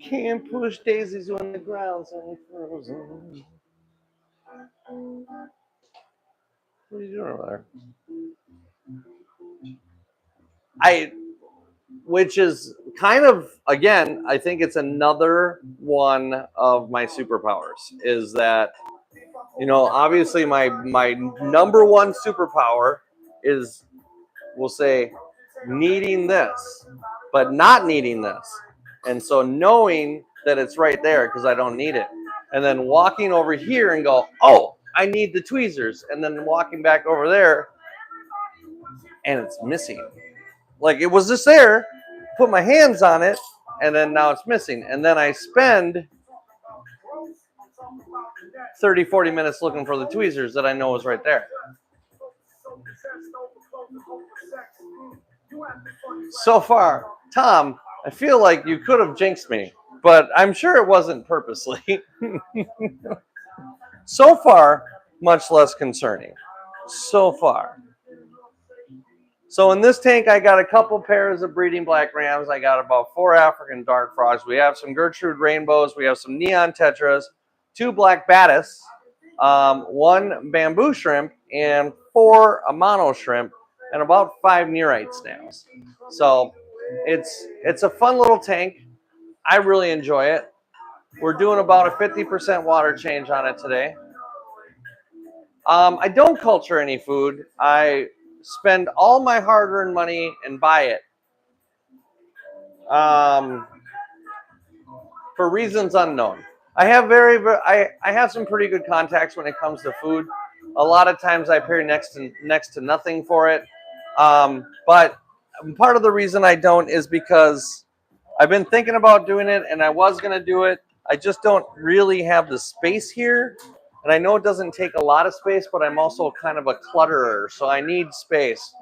Can't push daisies when the ground's frozen. What are you doing over there? Which is kind of, again, I think it's another one of my superpowers is that, obviously my number one superpower is, we'll say, needing this, but not needing this. And so knowing that it's right there because I don't need it. And then walking over here and go, oh, I need the tweezers. And then walking back over there and it's missing. Like it was just there, put my hands on it, and then now it's missing. And then I spend 30, 40 minutes looking for the tweezers that I know is right there. So far, Tom, I feel like you could have jinxed me, but I'm sure it wasn't purposely. So far, much less concerning. So far. So in this tank, I got a couple pairs of breeding black rams. I got about 4 African dark frogs. We have some Gertrude rainbows. We have some neon tetras, 2 black batis, 1 bamboo shrimp, and 4 amano shrimp, and about 5 nearite snails. So it's a fun little tank. I really enjoy it. We're doing about a 50% water change on it today. I don't culture any food. I spend all my hard-earned money and buy it for reasons unknown. I have I have some pretty good contacts when it comes to food. A lot of times I pay next to nothing for it. But part of the reason I don't is because I've been thinking about doing it and I was going to do it. I just don't really have the space here. And I know it doesn't take a lot of space, but I'm also kind of a clutterer. So I need space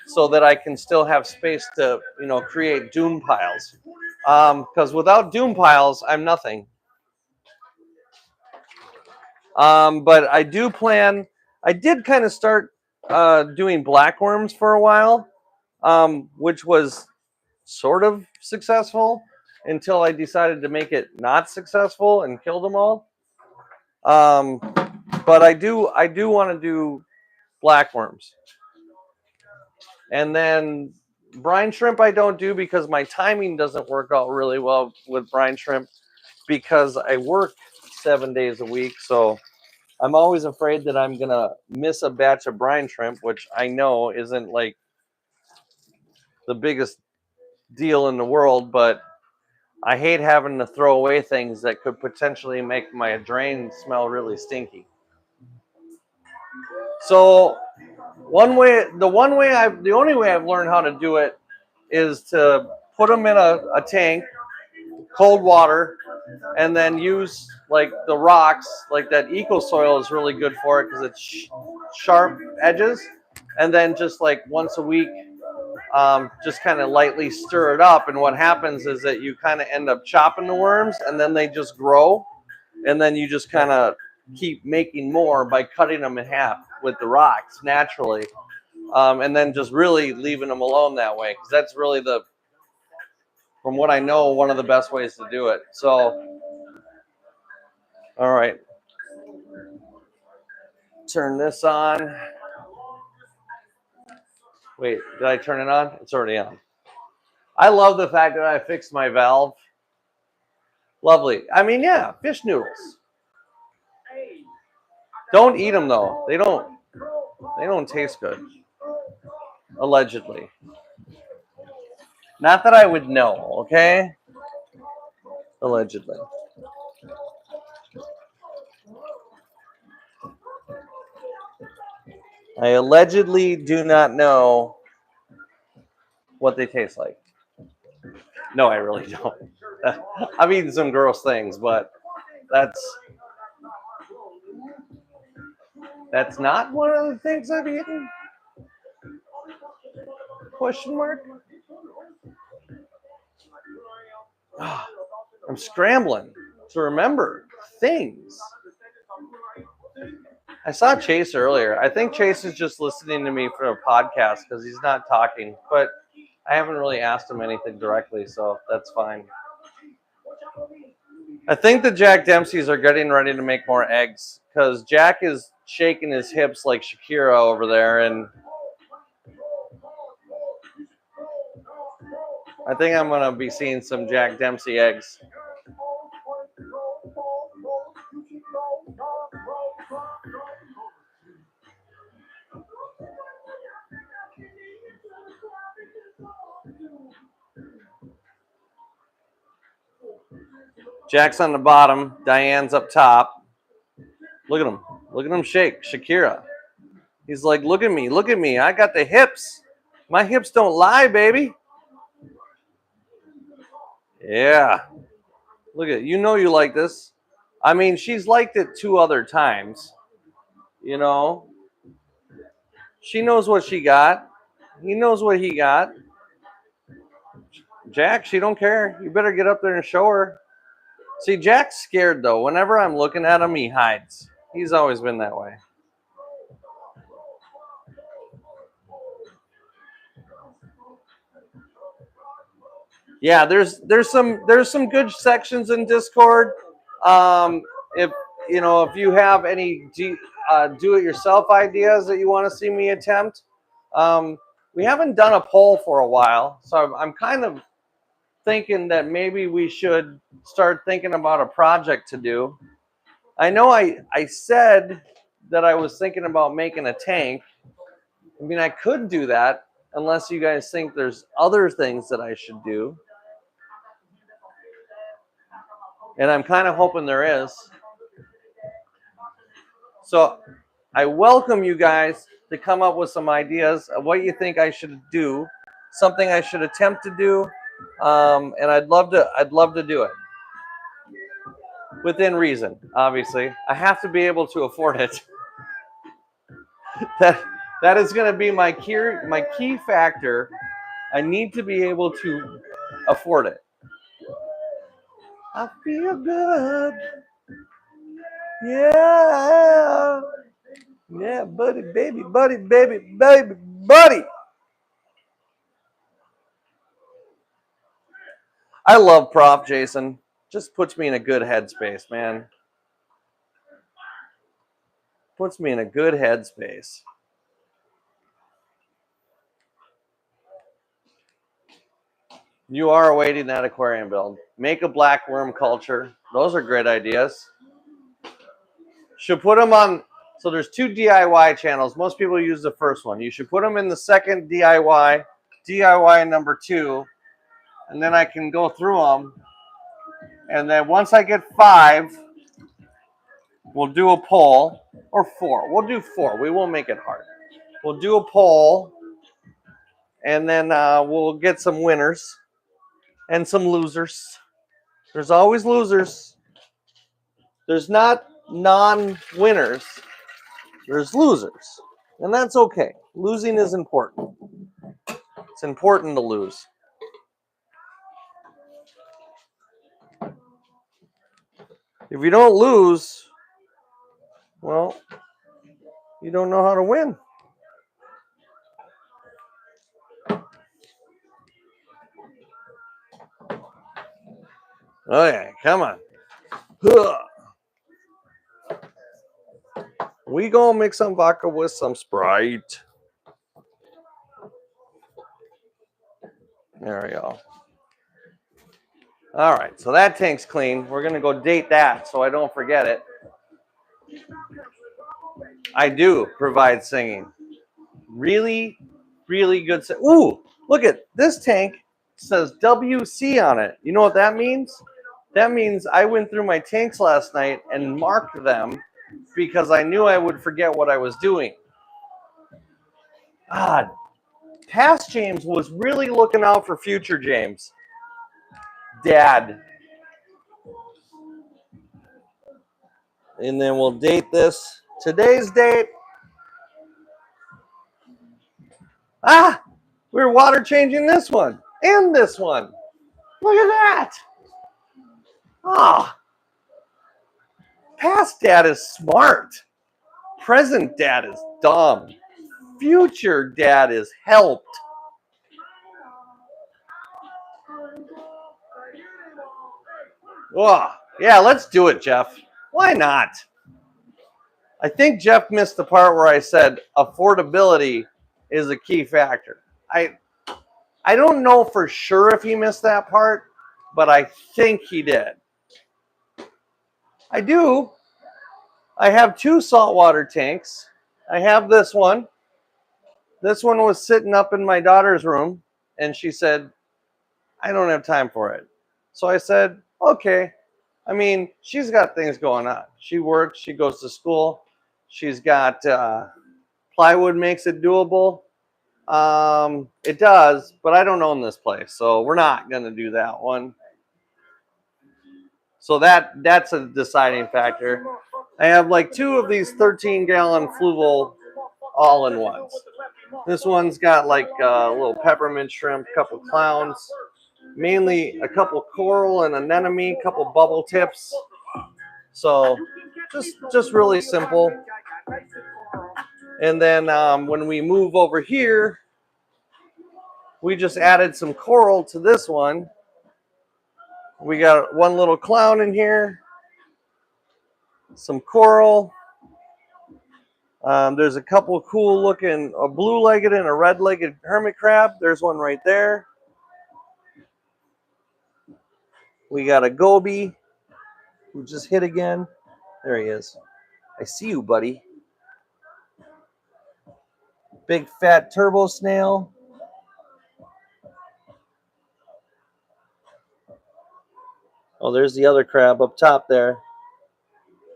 so that I can still have space to, create doom piles. Because without doom piles, I'm nothing. But I do plan, I did kind of start doing blackworms for a while, which was sort of successful until I decided to make it not successful and kill them all. But I do want to do blackworms. And then brine shrimp I don't do because my timing doesn't work out really well with brine shrimp because I work 7 days a week. So I'm always afraid that I'm going to miss a batch of brine shrimp, which I know isn't like the biggest deal in the world, but I hate having to throw away things that could potentially make my drain smell really stinky. So the only way I've learned how to do it is to put them in a tank, cold water, and then use like the rocks, like that eco soil is really good for it because it's sharp edges, and then just like once a week, just kind of lightly stir it up. And what happens is that you kind of end up chopping the worms, and then they just grow, and then you just kind of keep making more by cutting them in half with the rocks naturally, and then just really leaving them alone that way, because that's really from what I know, one of the best ways to do it. So All right. Turn this on. Wait, did I turn it on? It's already on. I love the fact that I fixed my valve. Lovely. I mean, yeah, fish noodles. Don't eat them though. They don't taste good. Allegedly. Not that I would know, okay? Allegedly. I allegedly do not know what they taste like. No, I really don't. I've eaten some gross things, but that's not one of the things I've eaten. Question mark. I'm scrambling to remember things. I saw Chase earlier. I think Chase is just listening to me for a podcast because he's not talking, but I haven't really asked him anything directly, so that's fine. I think the Jack Dempseys are getting ready to make more eggs because Jack is shaking his hips like Shakira over there, and I think I'm going to be seeing some Jack Dempsey eggs. Jack's on the bottom. Diane's up top. Look at him. Look at him shake. Shakira. He's like, look at me. Look at me. I got the hips. My hips don't lie, baby. Yeah. Look at, you know you like this. I mean, she's liked it 2 other times. You know. She knows what she got. He knows what he got. Jack, she don't care. You better get up there and show her. See, Jack's scared, though. Whenever I'm looking at him, he hides. He's always been that way. Yeah, there's some good sections in Discord. If if you have any do-it-yourself ideas that you want to see me attempt, we haven't done a poll for a while, so I'm kind of thinking that maybe we should start thinking about a project to do. I know I said that I was thinking about making a tank. I mean, I could do that unless you guys think there's other things that I should do. And I'm kind of hoping there is. So I welcome you guys to come up with some ideas of what you think I should do, something I should attempt to do, and I'd love to do it within reason. Obviously, I have to be able to afford it. that is going to be my key factor. I need to be able to afford it. I feel good. Yeah. Yeah, buddy, baby, buddy, baby, baby, buddy. I love Prof. Jason. Just puts me in a good headspace, man. Puts me in a good headspace. You are awaiting that aquarium build. Make a black worm culture. Those are great ideas. Should put them on. So there's 2 DIY channels. Most people use the first one. You should put them in the second DIY number 2, and then I can go through them. And then once I get 5, we'll do a poll, or 4. We'll do 4. We won't make it hard. We'll do a poll, and then we'll get some winners and some losers. There's always losers. There's not non-winners. There's losers. And that's okay. Losing is important. It's important to lose. If you don't lose, well, you don't know how to win. Okay, come on. We gonna mix some vodka with some Sprite. There we go. All right, so that tank's clean. We're gonna go date that so I don't forget it. I do provide singing. Really, really good. Ooh, look at this tank. It says WC on it. You know what that means? That means I went through my tanks last night and marked them because I knew I would forget what I was doing. God, past James was really looking out for future James. Dad. And then we'll date this. Today's date. Ah, we're water changing this one and this one. Look at that. Ah, past dad is smart. Present dad is dumb. Future dad is helped. Oh, yeah, let's do it, Jeff. Why not? I think Jeff missed the part where I said affordability is a key factor. I don't know for sure if he missed that part, but I think he did. I do. I have 2 saltwater tanks. I have this one. This one was sitting up in my daughter's room, and she said, I don't have time for it. So I said, okay. I mean, she's got things going on. She works, she goes to school, she's got plywood makes it doable. It does, but I don't own this place, so we're not going to do that one. So that's a deciding factor. I have like 2 of these 13-gallon Fluval all-in-ones. This one's got like a little peppermint shrimp, couple clowns, mainly a couple coral and anemone, couple bubble tips. So just really simple. And then when we move over here, we just added some coral to this one. We got one little clown in here, some coral. There's a couple cool looking, a blue-legged and a red-legged hermit crab. There's one right there. We got a goby who just hit again. There he is. I see you, buddy. Big fat turbo snail. Oh, there's the other crab up top there.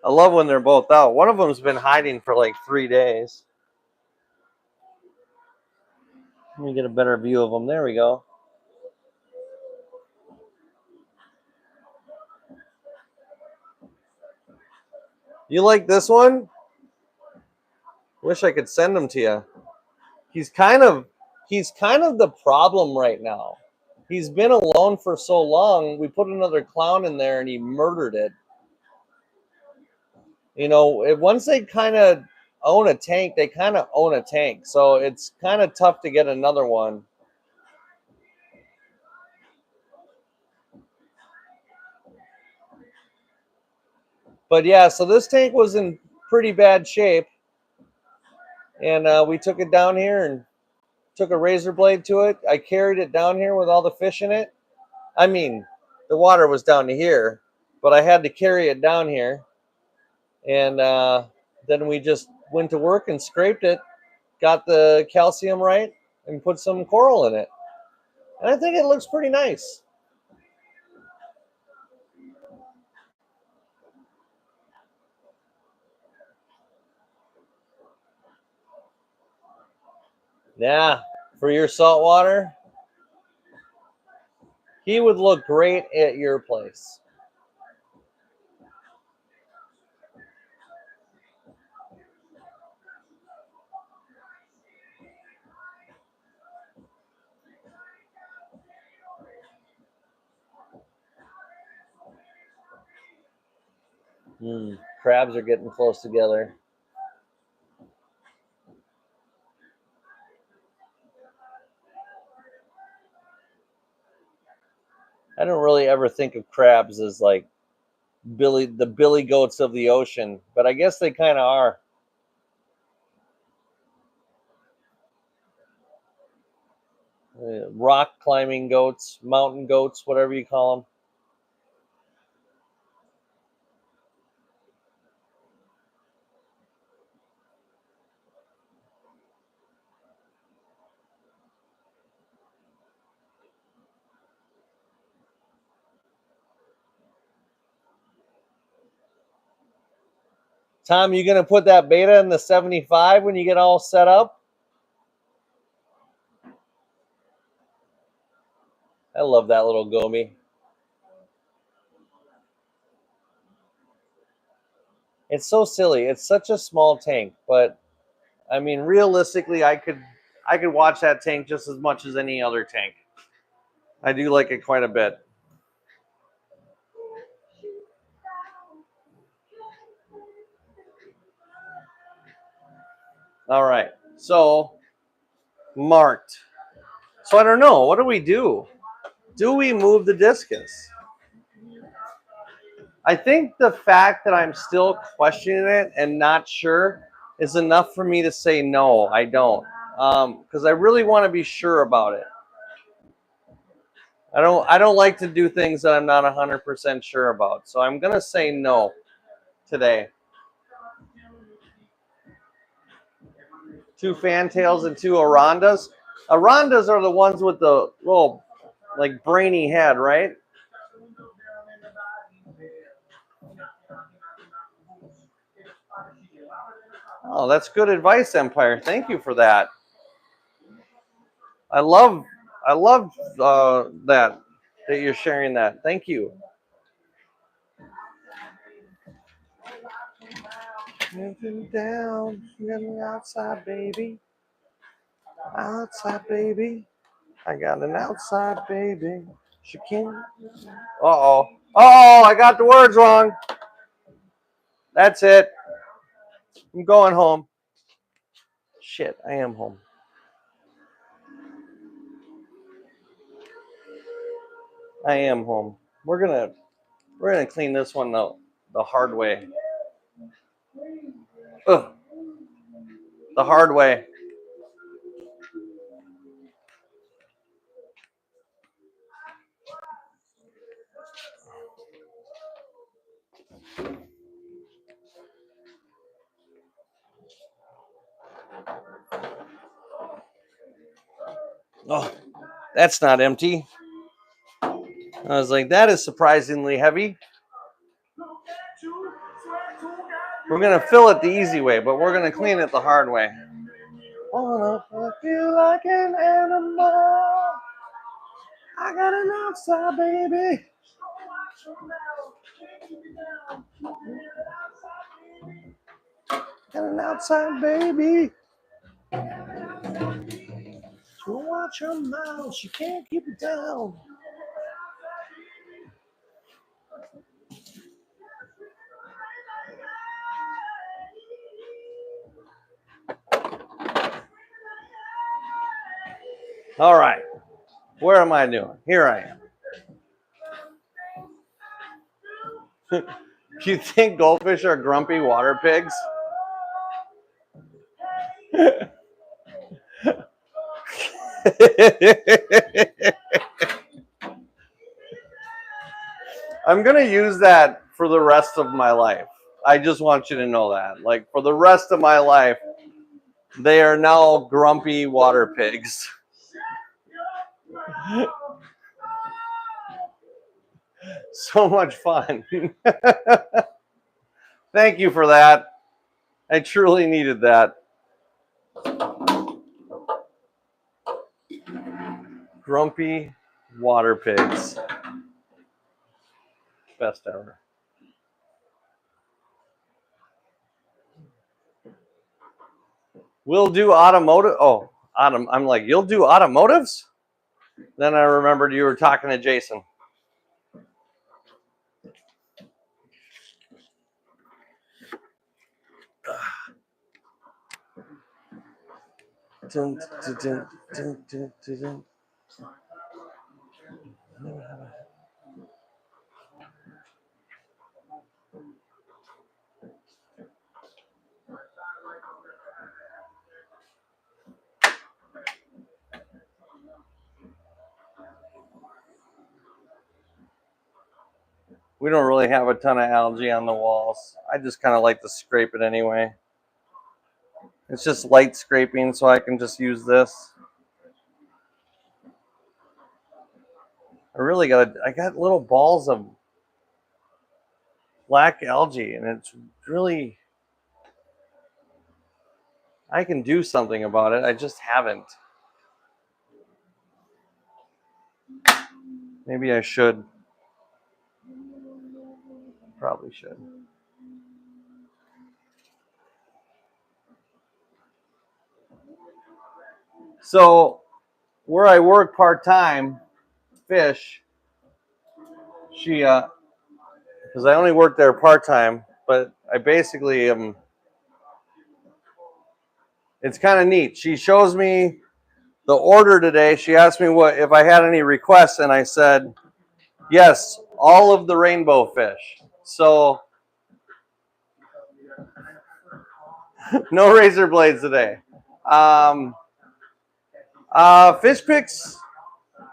I love when they're both out. One of them's been hiding for like 3 days. Let me get a better view of them. There we go. You like this one? Wish I could send him to you. He's kind of the problem right now. He's been alone for so long. We put another clown in there and he murdered it. You know, once they kind of own a tank, they kind of own a tank. So it's kind of tough to get another one. But yeah, so this tank was in pretty bad shape. And we took it down here and took a razor blade to it. I carried it down here with all the fish in it. I mean, the water was down to here, but I had to carry it down here. And then we just went to work and scraped it, got the calcium right, and put some coral in it. And I think it looks pretty nice. Yeah, for your saltwater, he would look great at your place. Crabs are getting close together. I don't really ever think of crabs as like the billy goats of the ocean, but I guess they kind of are. rock climbing goats, mountain goats, whatever you call them. Tom, you gonna put that beta in the 75 when you get all set up? I love that little goby. It's so silly. It's such a small tank, but I mean, realistically, I could watch that tank just as much as any other tank. I do like it quite a bit. All right, so marked. So I don't know. What do we do? Do we move the discus? I think the fact that I'm still questioning it and not sure is enough for me to say no, I don't. Because I really want to be sure about it. I don't like to do things that I'm not 100% sure about. So I'm gonna say no today. 2 fantails and 2 Arandas. Arandas are the ones with the little like brainy head, right? Oh, that's good advice, Empire. Thank you for that. I love that you're sharing that. Thank you. Down, outside, baby. Outside, baby. I got an outside, baby. She can. Uh-oh. Oh, I got the words wrong. That's it. I'm going home. Shit, I am home. I am home. We're gonna clean this one out the hard way. Ugh, the hard way. Oh, that's not empty. I was like, that is surprisingly heavy. We're gonna fill it the easy way, but we're gonna clean it the hard way. Wanna feel like an animal. I got an outside, baby. Got an outside, baby. So watch your mouth. She can't keep it down. All right. Where am I doing? Here I am. You think goldfish are grumpy water pigs? I'm going to use that for the rest of my life. I just want you to know that. Like, for the rest of my life, they are now grumpy water pigs. So much fun. Thank you for that. I truly needed that. Grumpy water pigs. Best ever. We'll do automotive. Oh, I'm like, you'll do automotives? Then I remembered you were talking to Jason. Dun, dun, dun, dun, dun, dun, dun. We don't really have a ton of algae on the walls. I just kind of like to scrape it anyway. It's just light scraping, so I can just use this. I got little balls of black algae, and it's really, I can do something about it. I just haven't. Maybe I should. Probably should. So, where I work part-time, fish, because I only work there part-time, but I basically am, it's kind of neat. She shows me the order today. She asked me what if I had any requests, and I said, yes, all of the rainbow fish. So, no razor blades today. Fish picks,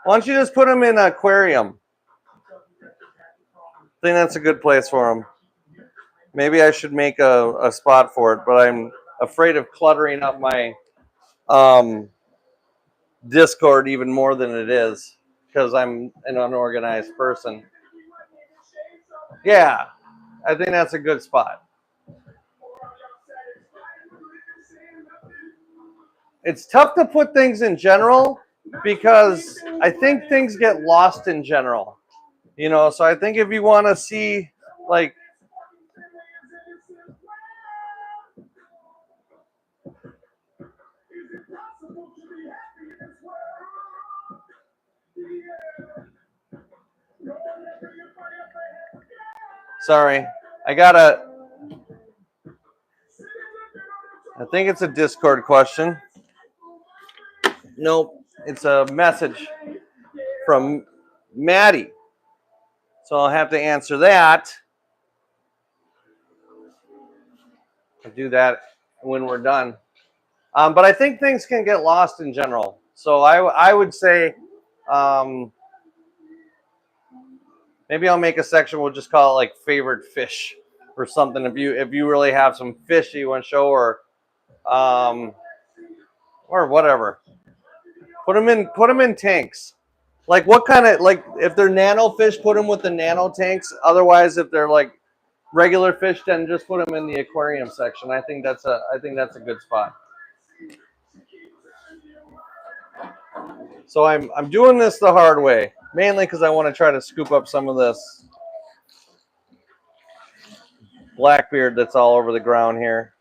why don't you just put them in an aquarium? I think that's a good place for them. Maybe I should make a spot for it, but I'm afraid of cluttering up my Discord even more than it is because I'm an unorganized person. Yeah, I think that's a good spot. It's tough to put things in general because I think things get lost in general. You know, so I think if you want to see, like, sorry, I think it's a Discord question. Nope, it's a message from Maddie. So I'll have to answer that. I'll do that when we're done. But I think things can get lost in general. So I would say maybe I'll make a section. We'll just call it like favorite fish or something. If you really have some fish you want to show or whatever, put them in tanks. Like what kind of like if they're nano fish, put them with the nano tanks. Otherwise, if they're like regular fish, then just put them in the aquarium section. I think that's a good spot. So I'm doing this the hard way, mainly because I want to try to scoop up some of this blackbeard that's all over the ground here.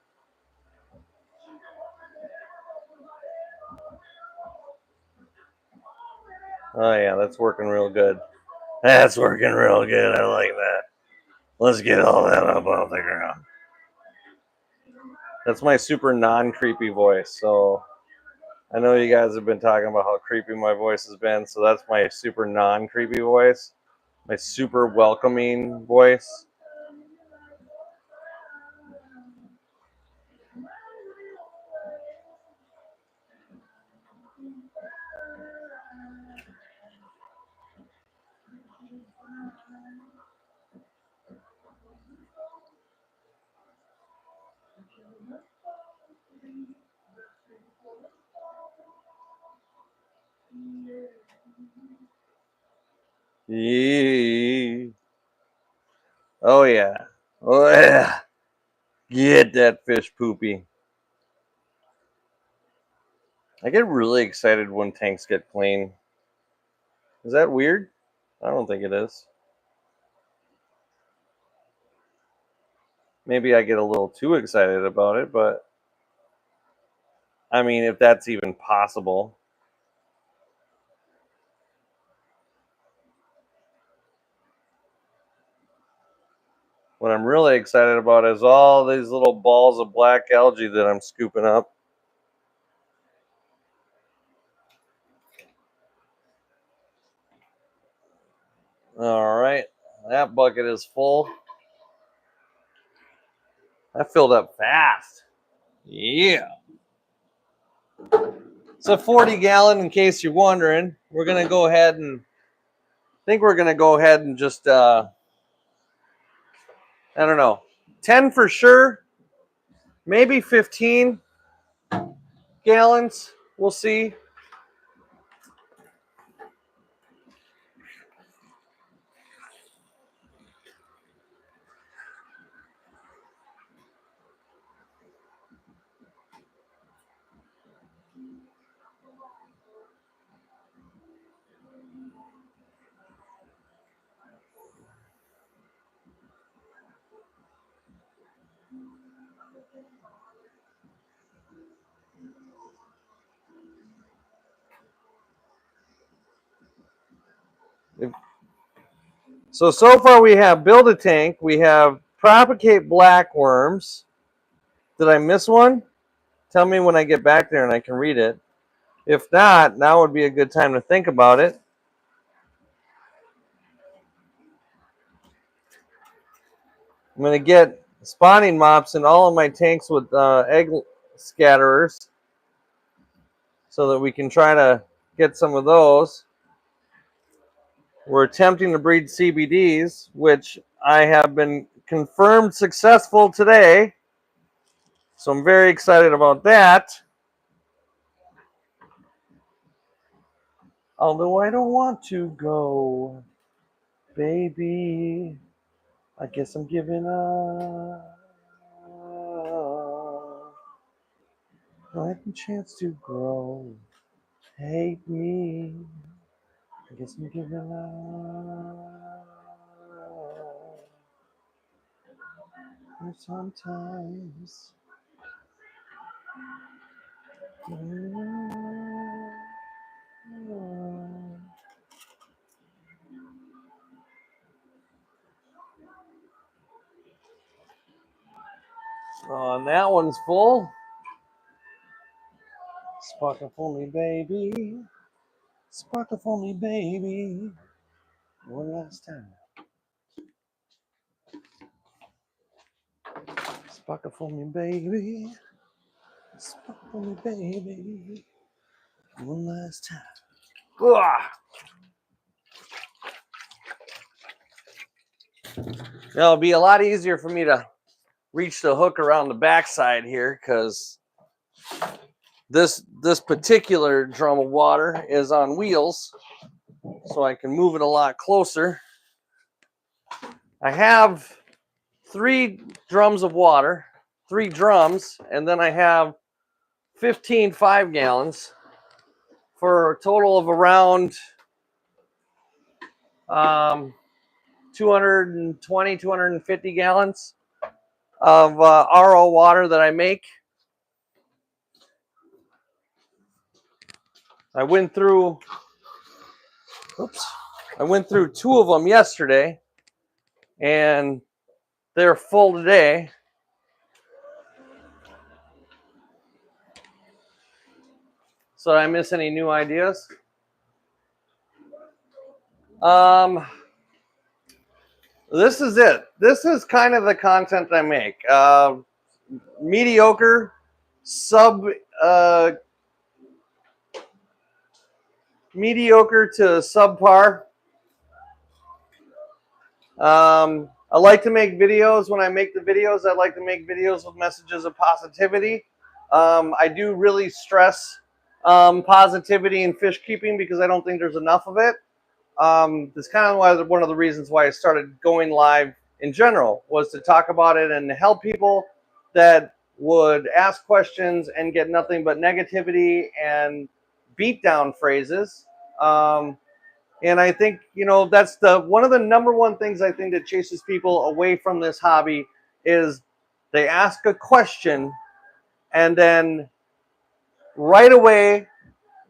Oh yeah, that's working real good. That's working real good. I like that. Let's get all that up off the ground. That's my super non-creepy voice. So I know you guys have been talking about how creepy my voice has been. So that's my super non-creepy voice. My super welcoming voice. Yeah. Oh yeah. Oh yeah. Get that fish poopy. I get really excited when tanks get clean. Is that weird? I don't think it is. Maybe I get a little too excited about it, but I mean, if that's even possible. What I'm really excited about is all these little balls of black algae that I'm scooping up. All right, that bucket is full. That filled up fast. Yeah. It's a 40-gallon, in case you're wondering. We're going to go ahead and just I don't know, 10 for sure, maybe 15 gallons. We'll see. So far we have build a tank, we have propagate black worms. Did I miss one? Tell me when I get back there and I can read it. If not, now would be a good time to think about it. I'm going to get spawning mops in all of my tanks with egg scatterers so that we can try to get some of those. We're attempting to breed CBDs, which I have been confirmed successful today. So I'm very excited about that. Although I don't want to go, baby, I guess I'm giving up. I have a chance to grow. Hate me. I guess I'm giving up. And sometimes. Oh, and that one's full. Sparkle for me, baby. Sparkle for me, baby. One last time. Sparkle for me, baby. Sparkle for me, baby. One last time. Ugh. It'll be a lot easier for me to reach the hook around the backside here because this particular drum of water is on wheels, so I can move it a lot closer. I have 3 drums of water, 3 drums, and then I have 15 5-gallons for a total of around 220, 250 gallons of RO water that I make. I went through 2 of them yesterday, and they're full today. So did I miss any new ideas? This is it. This is kind of the content I make. Mediocre, mediocre to subpar. I like to make videos. When I make the videos, I like to make videos with messages of positivity. I do really stress positivity in fish keeping because I don't think there's enough of it. That's kind of one of the reasons why I started going live in general, was to talk about it and help people that would ask questions and get nothing but negativity and beatdown phrases. And I think, that's one of the number one things I think that chases people away from this hobby is they ask a question and then right away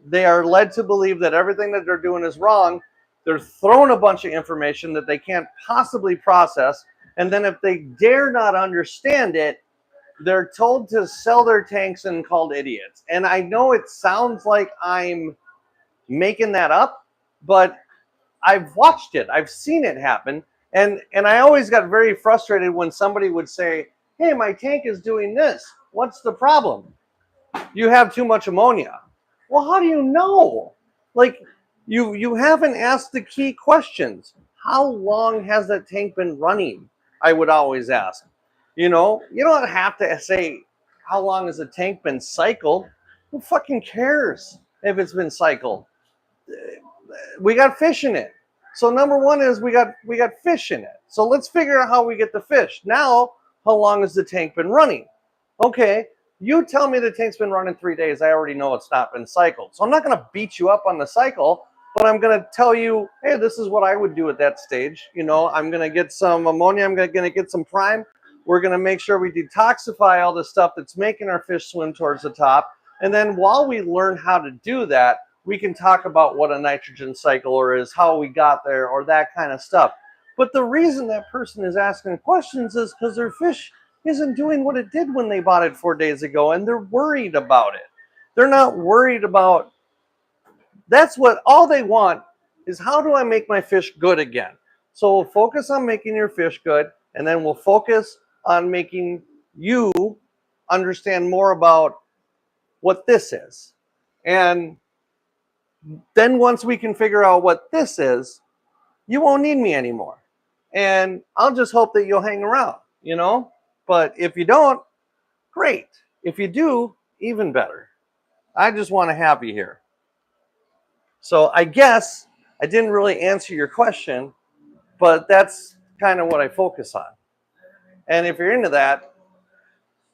they are led to believe that everything that they're doing is wrong. They're thrown a bunch of information that they can't possibly process. And then if they dare not understand it, they're told to sell their tanks and called idiots. And I know it sounds like I'm making that up, but I've watched it. I've seen it happen. And I always got very frustrated when somebody would say, hey, my tank is doing this. What's the problem? You have too much ammonia. Well, how do you know? Like, you haven't asked the key questions. How long has that tank been running? I would always ask. You know, you don't have to say, how long has the tank been cycled? Who fucking cares if it's been cycled? We got fish in it. So number one is we got fish in it. So let's figure out how we get the fish. Now, how long has the tank been running? Okay, you tell me the tank's been running 3 days. I already know it's not been cycled. So I'm not going to beat you up on the cycle, but I'm going to tell you, hey, this is what I would do at that stage. You know, I'm going to get some ammonia. I'm going to get some prime. We're going to make sure we detoxify all the stuff that's making our fish swim towards the top. And then while we learn how to do that, we can talk about what a nitrogen cycler is, how we got there, or that kind of stuff. But the reason that person is asking questions is because their fish isn't doing what it did when they bought it 4 days ago, and they're worried about it. They're not worried about, that's what all they want is, how do I make my fish good again? So we'll focus on making your fish good, and then we'll focus on making you understand more about what this is. And then once we can figure out what this is, you won't need me anymore. And I'll just hope that you'll hang around, you know? But if you don't, great. If you do, even better. I just want to have you here. So I guess I didn't really answer your question, but that's kind of what I focus on. And if you're into that,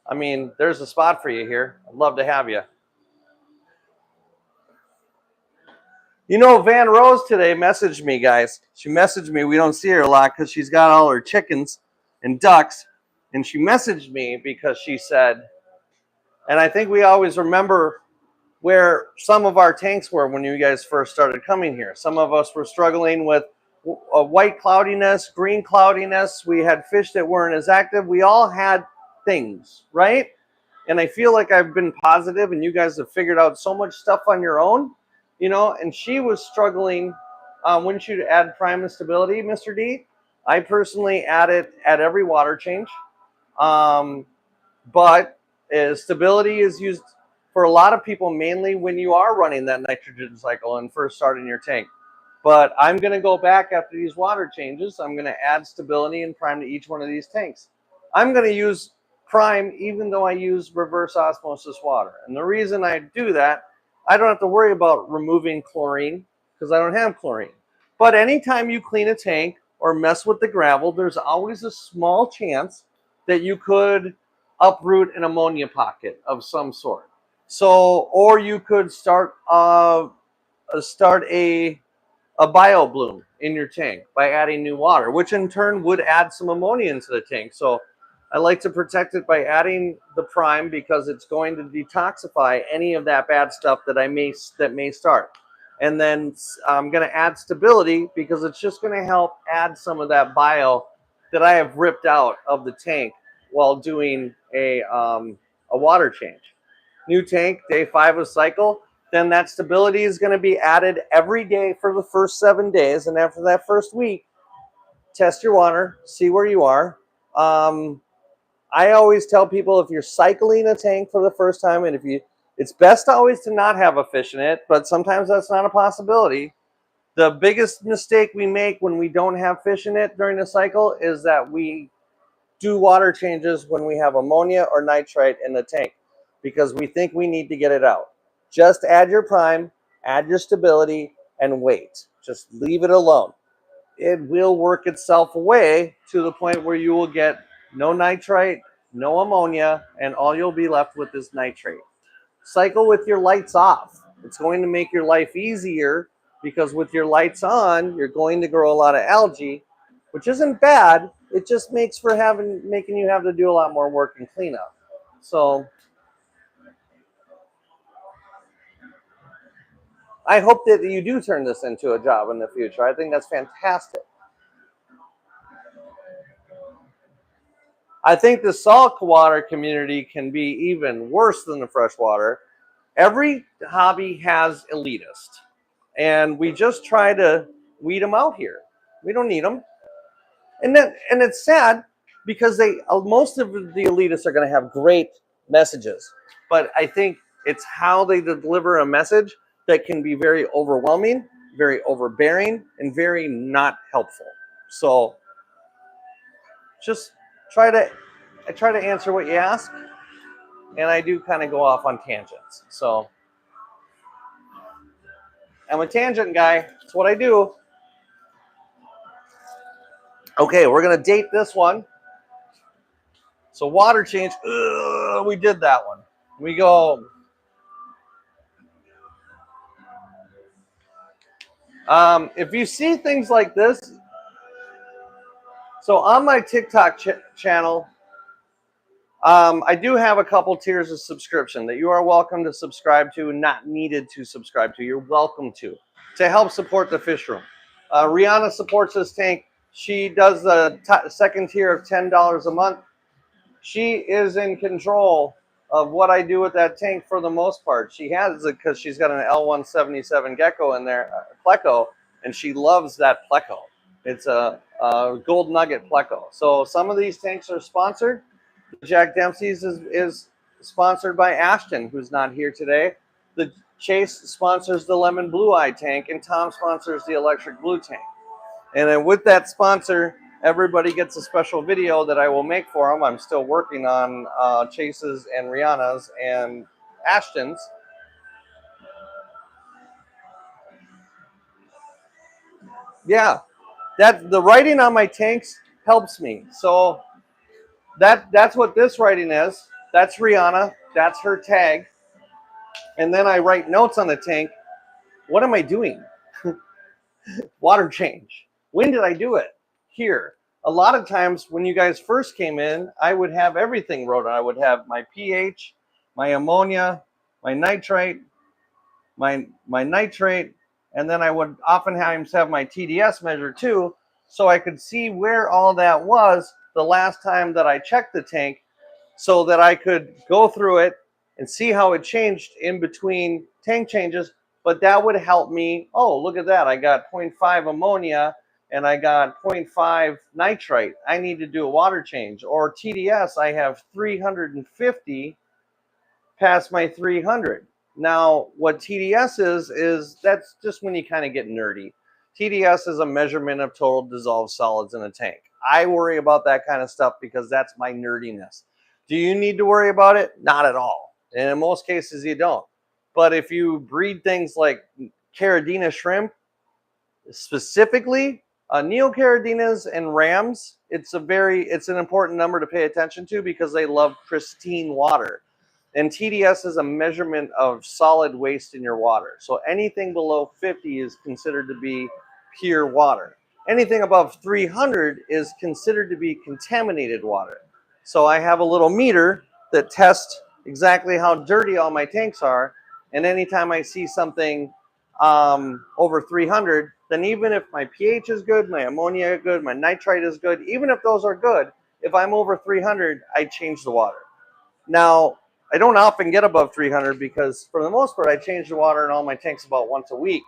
I mean, there's a spot for you here. I'd love to have you. You know, Van Rose today messaged me, guys. She messaged me. We don't see her a lot because she's got all her chickens and ducks. And she messaged me because she said, and I think we always remember where some of our tanks were when you guys first started coming here. Some of us were struggling with white cloudiness, green cloudiness. We had fish that weren't as active. We all had things, right? And I feel like I've been positive and you guys have figured out so much stuff on your own, you know, and she was struggling. Wouldn't you add prime and stability, Mr. D? I personally add it at every water change. But stability is used for a lot of people, mainly when you are running that nitrogen cycle and first starting your tank. But I'm going to go back after these water changes. I'm going to add stability and prime to each one of these tanks. I'm going to use prime even though I use reverse osmosis water. And the reason I do that, I don't have to worry about removing chlorine because I don't have chlorine. But anytime you clean a tank or mess with the gravel, there's always a small chance that you could uproot an ammonia pocket of some sort. So, or you could start a bio bloom in your tank by adding new water, which in turn would add some ammonia into the tank. So I like to protect it by adding the prime because it's going to detoxify any of that bad stuff that may start. And then I'm going to add stability because it's just going to help add some of that bio that I have ripped out of the tank while doing a water change. New tank, day 5 of cycle. Then that stability is going to be added every day for the first 7 days. And after that first week, test your water, see where you are. I always tell people, if you're cycling a tank for the first time, and it's best always to not have a fish in it, but sometimes that's not a possibility. The biggest mistake we make when we don't have fish in it during the cycle is that we do water changes when we have ammonia or nitrite in the tank because we think we need to get it out. Just add your prime, add your stability, and wait. Just leave it alone. It will work itself away to the point where you will get no nitrite, no ammonia, and all you'll be left with is nitrate. Cycle with your lights off. It's going to make your life easier because with your lights on, you're going to grow a lot of algae, which isn't bad. It just makes for making you have to do a lot more work and cleanup. So I hope that you do turn this into a job in the future. I think that's fantastic. I think the saltwater community can be even worse than the freshwater. Every hobby has elitists, and we just try to weed them out here. We don't need them. And it's sad because most of the elitists are going to have great messages, but I think it's how they deliver a message that can be very overwhelming, very overbearing, and very not helpful. So just I try to answer what you ask, and I do kind of go off on tangents. So I'm a tangent guy. That's what I do. Okay, we're gonna date this one. So water change. We did that one. We go. If you see things like this, so on my TikTok channel, I do have a couple tiers of subscription that you are welcome to subscribe to, not needed to subscribe to. You're welcome to help support the fish room. Rihanna supports this tank. She does the second tier of $10 a month. She is in control of what I do with that tank for the most part. She has it because she's got an L177 gecko in there, pleco, and she loves that pleco. It's a gold nugget pleco. So some of these tanks are sponsored. Jack Dempsey's is sponsored by Ashton, who's not here today. The Chase sponsors the lemon blue eye tank, and Tom sponsors the electric blue tank. And then with that sponsor, everybody gets a special video that I will make for them. I'm still working on Chase's and Rihanna's and Ashton's. Yeah, that the writing on my tanks helps me. So that's what this writing is. That's Rihanna. That's her tag. And then I write notes on the tank. What am I doing? Water change. When did I do it? Here. A lot of times when you guys first came in, I would have everything wrote. I would have my pH, my ammonia, my nitrite, my nitrate, and then I would oftentimes have my TDS measure too, so I could see where all that was the last time that I checked the tank, so that I could go through it and see how it changed in between tank changes. But that would help me. Oh, look at that. I got 0.5 ammonia and I got 0.5 nitrite. I need to do a water change. Or TDS, I have 350 past my 300. Now, what TDS is that's just when you kind of get nerdy. TDS is a measurement of total dissolved solids in a tank. I worry about that kind of stuff because that's my nerdiness. Do you need to worry about it? Not at all. And in most cases, you don't. But if you breed things like Caridina shrimp, specifically Neocaradinas and rams, it's an important number to pay attention to because they love pristine water. And TDS is a measurement of solid waste in your water. So anything below 50 is considered to be pure water. Anything above 300 is considered to be contaminated water. So I have a little meter that tests exactly how dirty all my tanks are. And anytime I see something over 300, then even if my pH is good, my ammonia is good, my nitrite is good, even if those are good, if I'm over 300, I change the water. Now, I don't often get above 300 because for the most part, I change the water in all my tanks about once a week.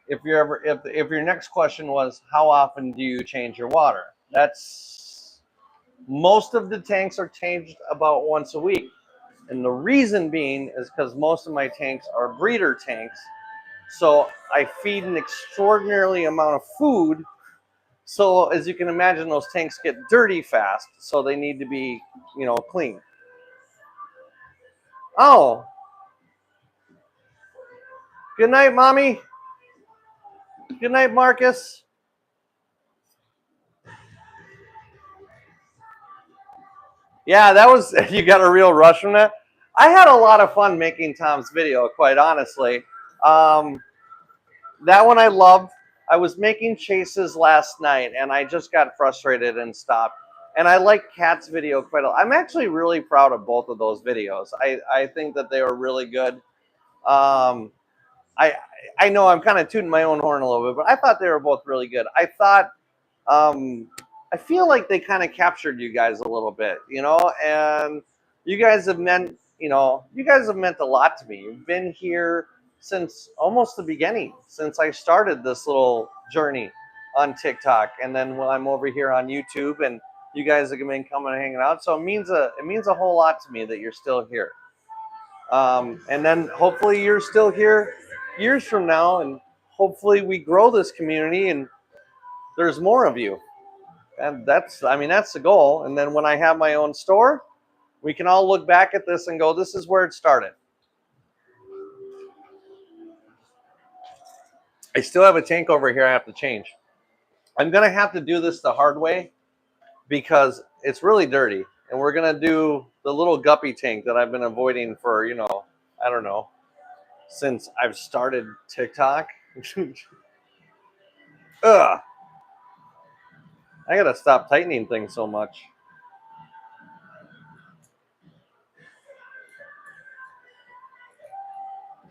If your next question was, how often do you change your water? That's most of the tanks are changed about once a week. And the reason being is because most of my tanks are breeder tanks. So I feed an extraordinary amount of food. So as you can imagine, those tanks get dirty fast. So they need to be, clean. Oh, good night, Mommy. Good night, Marcus. Yeah, that was, you got a real rush from that. I had a lot of fun making Tom's video, quite honestly. That one I loved. I was making chases last night and I just got frustrated and stopped. And I like Kat's video quite a lot. I'm actually really proud of both of those videos. I think that they were really good. Um, I know I'm kind of tooting my own horn a little bit, but I thought they were both really good. I feel like they kind of captured you guys a little bit, and you guys have meant a lot to me. You've been here since almost the beginning, since I started this little journey on TikTok, and then when I'm over here on YouTube, and you guys have been coming and hanging out. So it means a whole lot to me that you're still here. And then hopefully you're still here years from now, and hopefully we grow this community and there's more of you. And that's the goal. And then when I have my own store, we can all look back at this and go, this is where it started. I still have a tank over here I have to change. I'm going to have to do this the hard way because it's really dirty. And we're going to do the little guppy tank that I've been avoiding for, I don't know, since I've started TikTok. Ugh. I got to stop tightening things so much.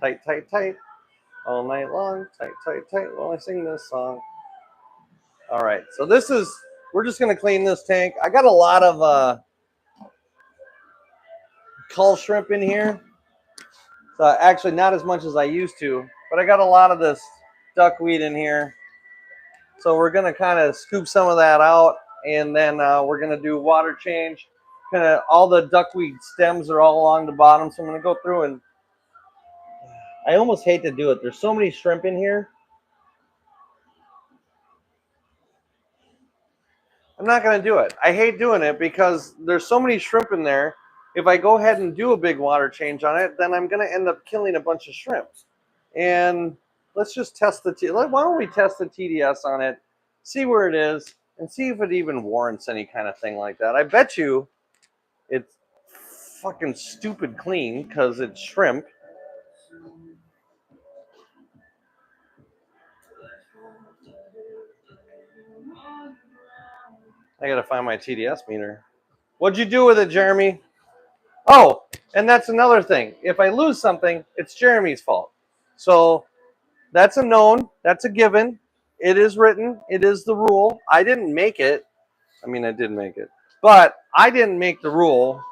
Tight, tight, tight. All night long. Tight, tight, tight while I sing this song. All right. So we're just going to clean this tank. I got a lot of cull shrimp in here. So actually not as much as I used to, but I got a lot of this duckweed in here. So we're going to kind of scoop some of that out, and then we're going to do water change. Kind of all the duckweed stems are all along the bottom, so I'm going to go through and I almost hate to do it. There's so many shrimp in here. I'm not going to do it. I hate doing it because there's so many shrimp in there. If I go ahead and do a big water change on it, then I'm going to end up killing a bunch of shrimp. And let's just test why don't we test the TDS on it, see where it is, and see if it even warrants any kind of thing like that. I bet you it's fucking stupid clean because it's shrimp. I gotta find my TDS meter. What'd you do with it, Jeremy? Oh, and that's another thing. If I lose something, it's Jeremy's fault. So that's a known, that's a given. It is written, it is the rule. I didn't make it. I mean, I did make it, but I didn't make the rule.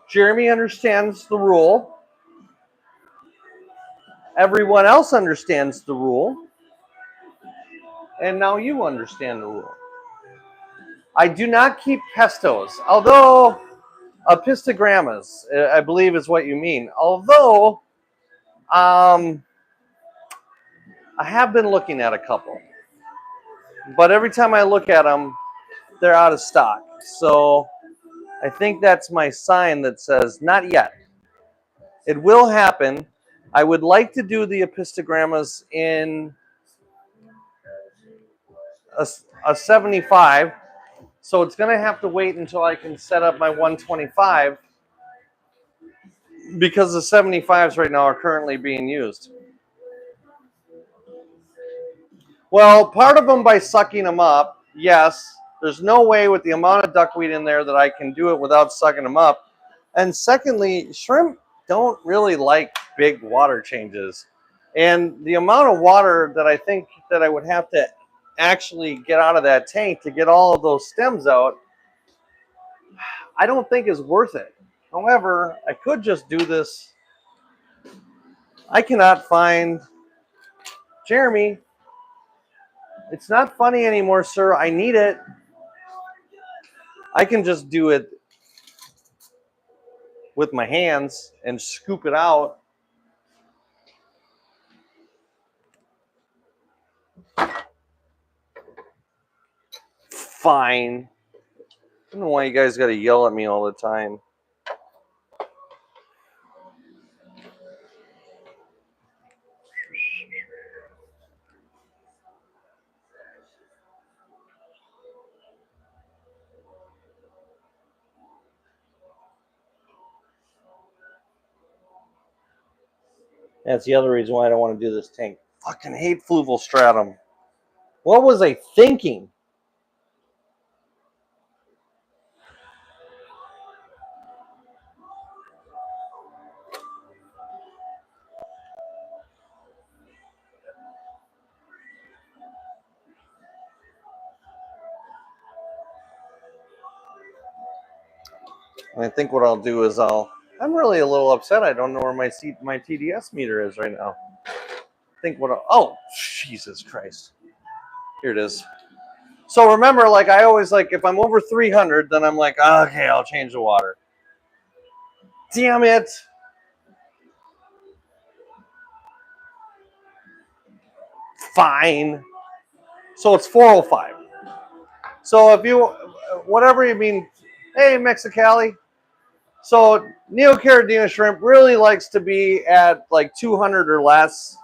Jeremy understands the rule. Everyone else understands the rule. And now you understand the rule. I do not keep pestos, although epistogrammas, I believe is what you mean. Although, I have been looking at a couple. But every time I look at them, they're out of stock. So I think that's my sign that says, not yet. It will happen. I would like to do the epistogrammas in a 75. So it's going to have to wait until I can set up my 125 because the 75s right now are currently being used. Well, part of them by sucking them up, yes. There's no way with the amount of duckweed in there that I can do it without sucking them up. And secondly, shrimp don't really like big water changes. And the amount of water that I think that I would have to actually get out of that tank to get all of those stems out, I don't think is worth it. However, I could just do this. I cannot find Jeremy. It's not funny anymore, sir. I need it. I can just do it with my hands and scoop it out. Fine. I don't know why you guys got to yell at me all the time. That's the other reason why I don't want to do this tank. Fucking hate fluval stratum. What was I thinking? And I think what I'll do is I'm really a little upset. I don't know where my TDS meter is right now. I think oh, Jesus Christ. Here it is. So remember, like I always like, if I'm over 300, then I'm like, okay, I'll change the water. Damn it. Fine. So it's 405. So if you, whatever you mean, hey, Mexicali. So Neocaridina shrimp really likes to be at like 200 or less.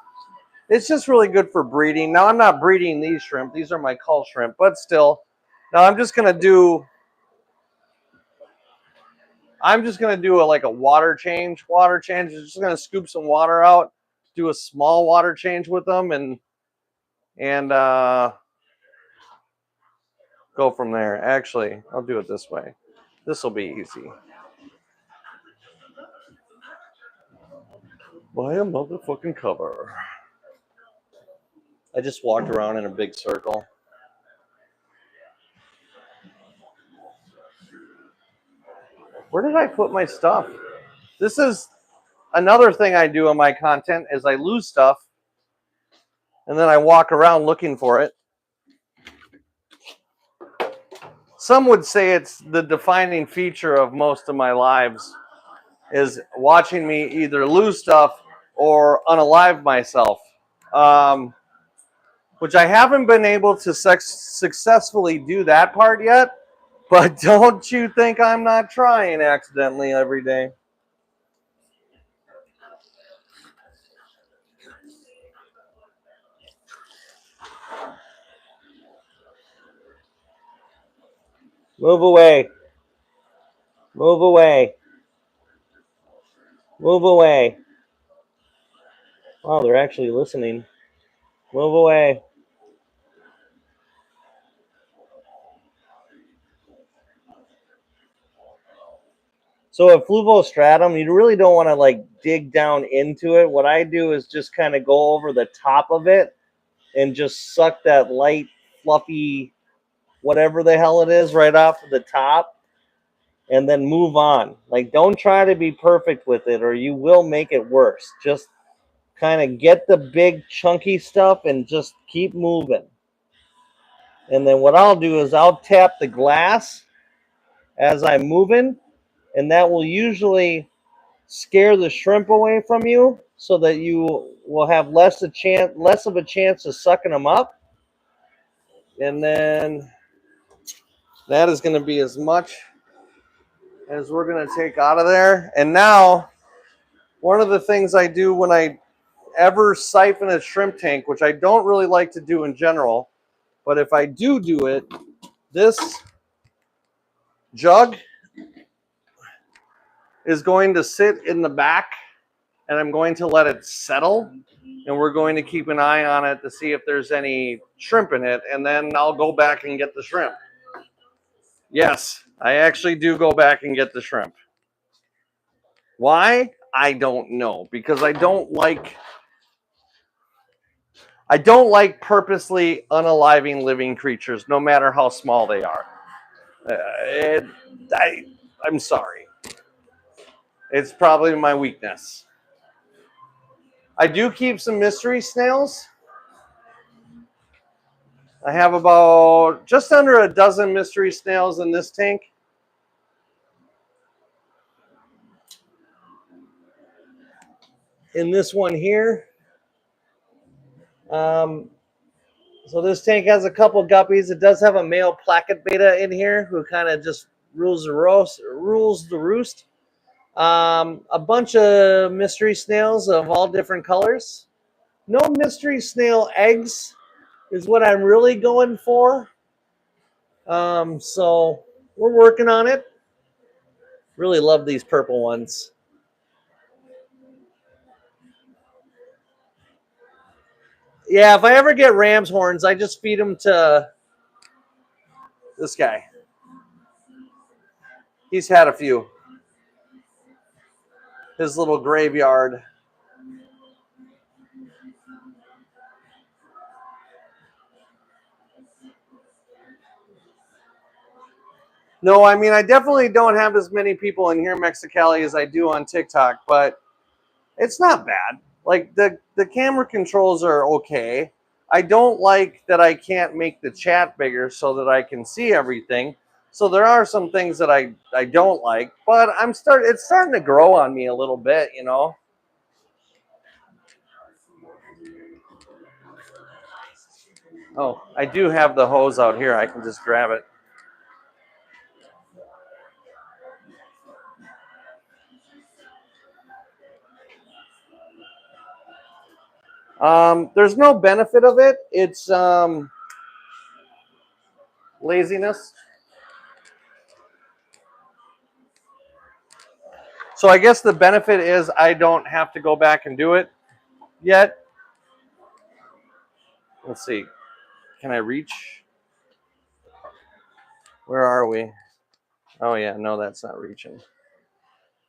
It's just really good for breeding. Now I'm not breeding these shrimp. These are my cull shrimp, but still. Now I'm just gonna do like a water change. Water change. I'm just gonna scoop some water out, do a small water change with them, and go from there. Actually, I'll do it this way. This will be easy. Buy a motherfucking cover. I just walked around in a big circle. Where did I put my stuff? This is another thing I do in my content is I lose stuff and then I walk around looking for it. Some would say it's the defining feature of most of my lives is watching me either lose stuff or unalive myself, which I haven't been able to successfully do that part yet. But don't you think I'm not trying accidentally every day? Move away. Move away. Move away. Oh, they're actually listening. Move away. So a fluvostratum, you really don't want to like dig down into it. What I do is just kind of go over the top of it and just suck that light, fluffy, whatever the hell it is right off of the top and then move on. Like, don't try to be perfect with it or you will make it worse. Just kind of get the big chunky stuff and just keep moving. And then what I'll do is I'll tap the glass as I'm moving, and that will usually scare the shrimp away from you so that you will have less of a chance of sucking them up. And then that is going to be as much as we're going to take out of there. And now, one of the things I do when I ever siphon a shrimp tank, which I don't really like to do in general, but if I do it, this jug is going to sit in the back and I'm going to let it settle and we're going to keep an eye on it to see if there's any shrimp in it, and then I'll go back and get the shrimp. Yes, I actually do go back and get the shrimp. Why? I don't know, because I don't like purposely unaliving living creatures, no matter how small they are. I'm sorry. It's probably my weakness. I do keep some mystery snails. I have about just under a dozen mystery snails in this tank. In this one here. So this tank has a couple guppies. It does have a male placket beta in here who kind of just rules the roost. A bunch of mystery snails of all different colors. No mystery snail eggs is what I'm really going for. So we're working on it. Really love these purple ones. Yeah, if I ever get ram's horns, I just feed them to this guy. He's had a few. His little graveyard. No, I mean, I definitely don't have as many people in here, Mexicali, as I do on TikTok, but it's not bad. Like, the camera controls are okay. I don't like that I can't make the chat bigger so that I can see everything. So there are some things that I don't like, but it's starting to grow on me a little bit, you know. Oh, I do have the hose out here. I can just grab it. There's no benefit of it. It's laziness. So I guess the benefit is I don't have to go back and do it yet. Let's see. Can I reach? Where are we? Oh yeah, no, that's not reaching.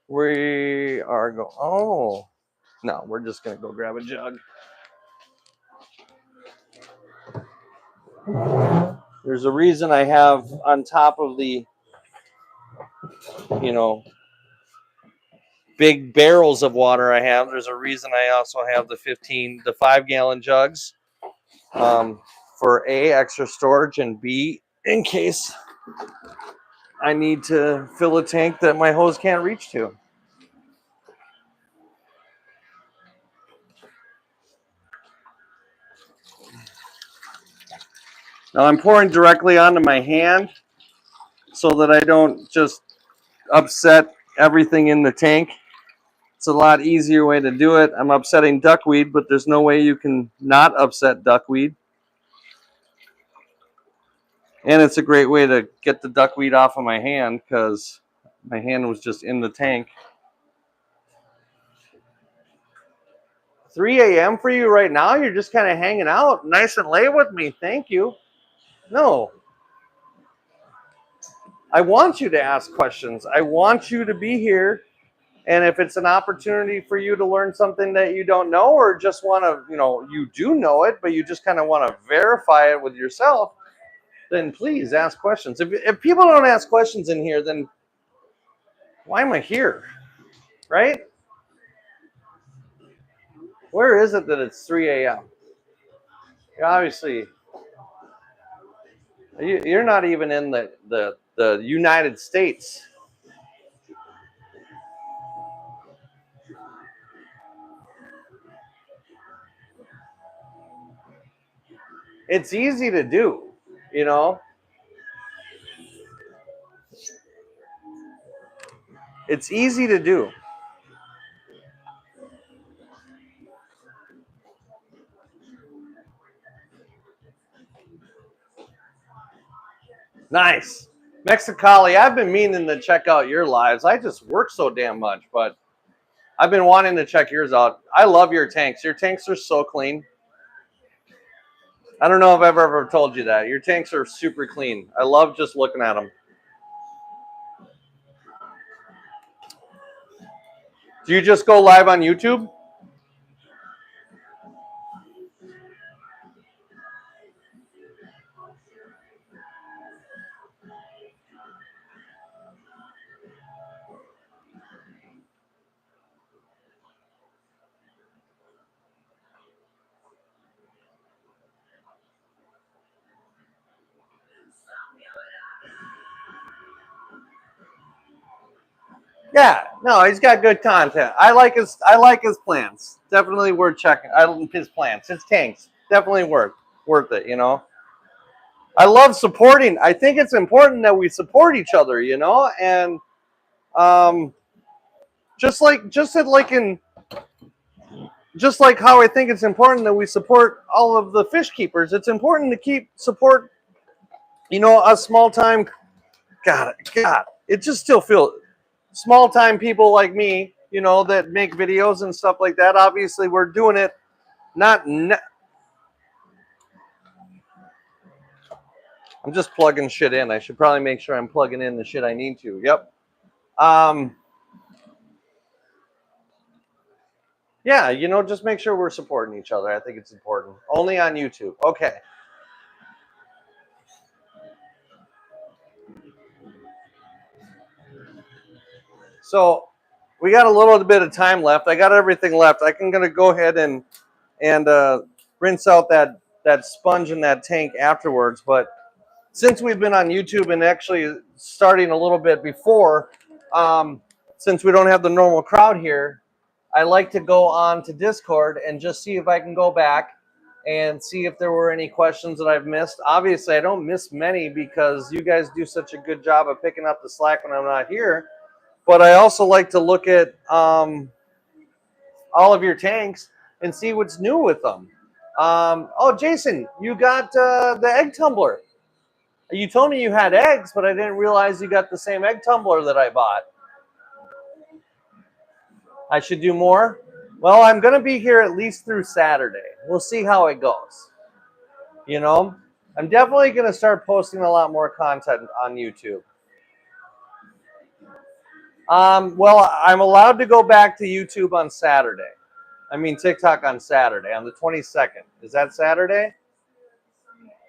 We are go. Oh, no, we're just gonna go grab a jug. There's a reason I have on top of the, you know, big barrels of water I have. There's a reason I also have the 5-gallon jugs, for A, extra storage, and B, in case I need to fill a tank that my hose can't reach to. Now I'm pouring directly onto my hand so that I don't just upset everything in the tank. It's a lot easier way to do it. I'm upsetting duckweed, but there's no way you can not upset duckweed. And it's a great way to get the duckweed off of my hand because my hand was just in the tank. 3 a.m. for you right now? You're just kind of hanging out nice and late with me. Thank you. No. I want you to ask questions. I want you to be here. And if it's an opportunity for you to learn something that you don't know or just want to, you do know it, but you just kind of want to verify it with yourself, then please ask questions. If people don't ask questions in here, then why am I here? Right? Where is it that it's 3 a.m.? Obviously, you're not even in the United States. It's easy to do, It's easy to do. Nice. Mexicali, I've been meaning to check out your lives. I just work so damn much, but I've been wanting to check yours out. I love your tanks. Your tanks are so clean. I don't know if I've ever told you that. Your tanks are super clean. I love just looking at them. Do you just go live on YouTube? Yeah, no, he's got good content. I like his plans. Definitely worth checking. His plans, his tanks, definitely worth it. I love supporting. I think it's important that we support each other. And just like how I think it's important that we support all of the fish keepers. It's important to support. Us small time. God, it just still feels small time people like me, that make videos and stuff like that. Obviously, we're doing it I'm just plugging shit in. I should probably make sure I'm plugging in the shit I need to. Yep. Yeah, just make sure we're supporting each other. I think it's important. Only on YouTube. Okay. So we got a little bit of time left. I got everything left. I'm gonna go ahead and rinse out that sponge in that tank afterwards. But since we've been on YouTube and actually starting a little bit before, since we don't have the normal crowd here, I like to go on to Discord and just see if I can go back and see if there were any questions that I've missed. Obviously, I don't miss many because you guys do such a good job of picking up the slack when I'm not here. But I also like to look at all of your tanks and see what's new with them. Oh, Jason, you got the egg tumbler. You told me you had eggs, but I didn't realize you got the same egg tumbler that I bought. I should do more? Well, I'm going to be here at least through Saturday. We'll see how it goes. You know, I'm definitely going to start posting a lot more content on YouTube. Well, I'm allowed to go back to YouTube on Saturday. I mean, TikTok on Saturday, on the 22nd. Is that Saturday?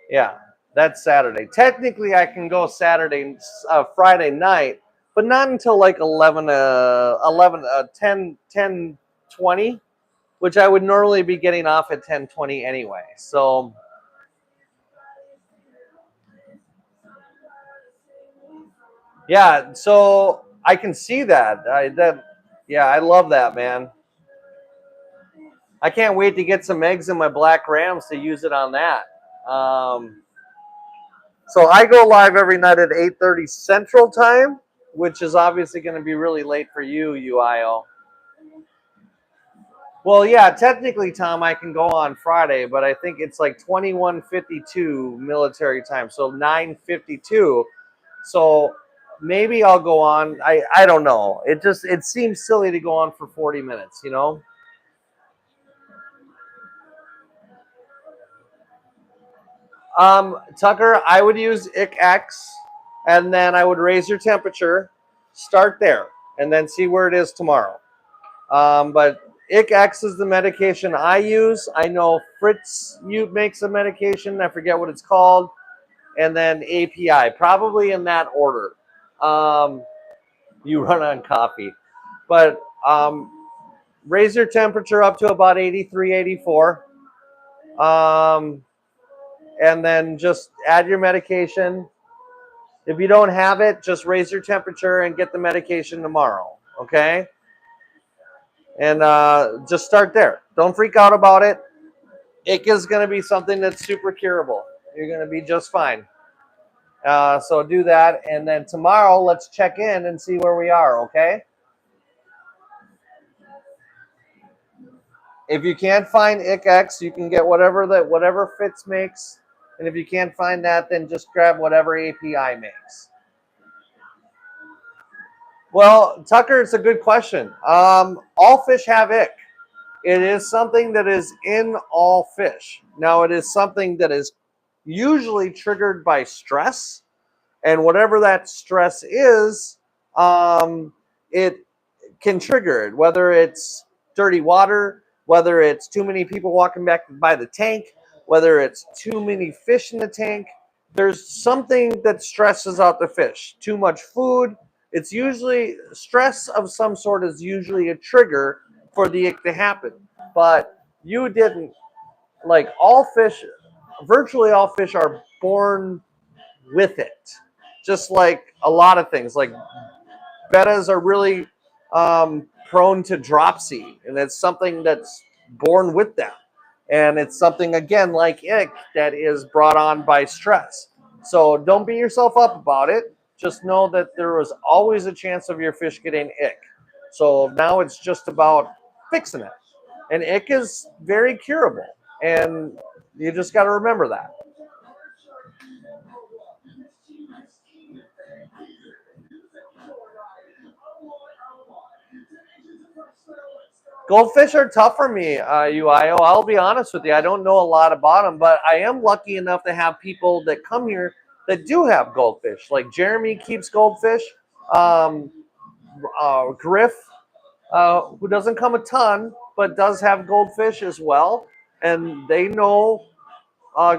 Yeah, that's Saturday. Technically, I can go Friday night, but not until like 10, 20, which I would normally be getting off at 10:20 anyway. So, yeah, so I can see that. Yeah, I love that, man. I can't wait to get some eggs in my black rams to use it on that. So I go live every night at 8:30 Central Time, which is obviously going to be really late for you, UIO. Well, yeah, technically, Tom, I can go on Friday, but I think it's like 21:52 military time, so 9:52. So maybe I'll go on. I don't know. It seems silly to go on for 40 minutes, you know? Tucker, I would use ICX, and then I would raise your temperature. Start there, and then see where it is tomorrow. But ICX is the medication I use. I know Fritz makes a medication. I forget what it's called. And then API, probably in that order. You run on coffee. But raise your temperature up to about 83, 84. And then just add your medication. If you don't have it, just raise your temperature and get the medication tomorrow. Okay? And just start there. Don't freak out about it. It is going to be something that's super curable. You're going to be just fine. So do that. And then tomorrow, let's check in and see where we are, okay? If you can't find ICX, you can get whatever Fitz makes. And if you can't find that, then just grab whatever API makes. Well, Tucker, it's a good question. All fish have ick. It is something that is in all fish. Now, it is something that is usually triggered by stress, and whatever that stress is, it can trigger it, whether it's dirty water, whether it's too many people walking back by the tank, whether it's too many fish in the tank. There's something that stresses out the fish. Too much food. It's usually stress of some sort is usually a trigger for the ick to happen. But you didn't, like, all fish, virtually all fish are born with it. Just like a lot of things, like bettas are really prone to dropsy, and it's something that's born with them. And it's something, again, like ick, that is brought on by stress. So don't beat yourself up about it. Just know that there was always a chance of your fish getting ick. So now it's just about fixing it. And ick is very curable. And you just got to remember that. Goldfish are tough for me, UIO. I'll be honest with you. I don't know a lot about them, but I am lucky enough to have people that come here that do have goldfish. Like Jeremy keeps goldfish. Um, Griff, who doesn't come a ton, but does have goldfish as well. And they know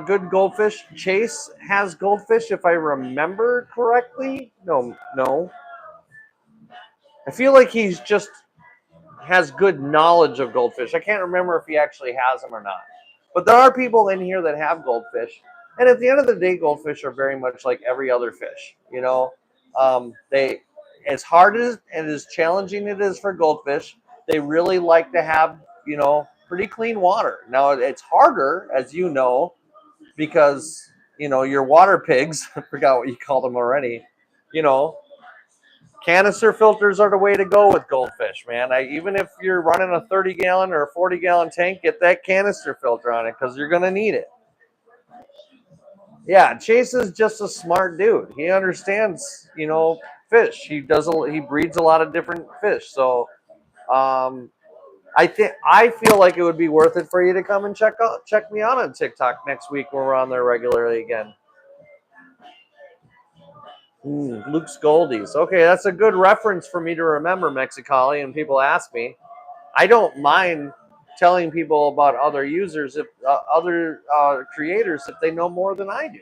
good goldfish. Chase has goldfish, if I remember correctly. No. I feel like he's just has good knowledge of goldfish. I can't remember if he actually has them or not. But there are people in here that have goldfish. And at the end of the day, goldfish are very much like every other fish. You know, they, as hard as and as challenging it is for goldfish, they really like to have, pretty clean water. Now, it's harder, as you know, because, your water pigs, I forgot what you called them already, you know, Canister filters are the way to go with goldfish, man. Even if you're running a 30-gallon or a 40-gallon tank, get that canister filter on it because you're gonna need it. Yeah, Chase is just a smart dude. He understands, fish. He breeds a lot of different fish. So, I feel like it would be worth it for you to come and check me out on TikTok next week when we're on there regularly again. Luke's Goldies. Okay, that's a good reference for me to remember, Mexicali, and people ask me. I don't mind telling people about other users, if other creators, if they know more than I do.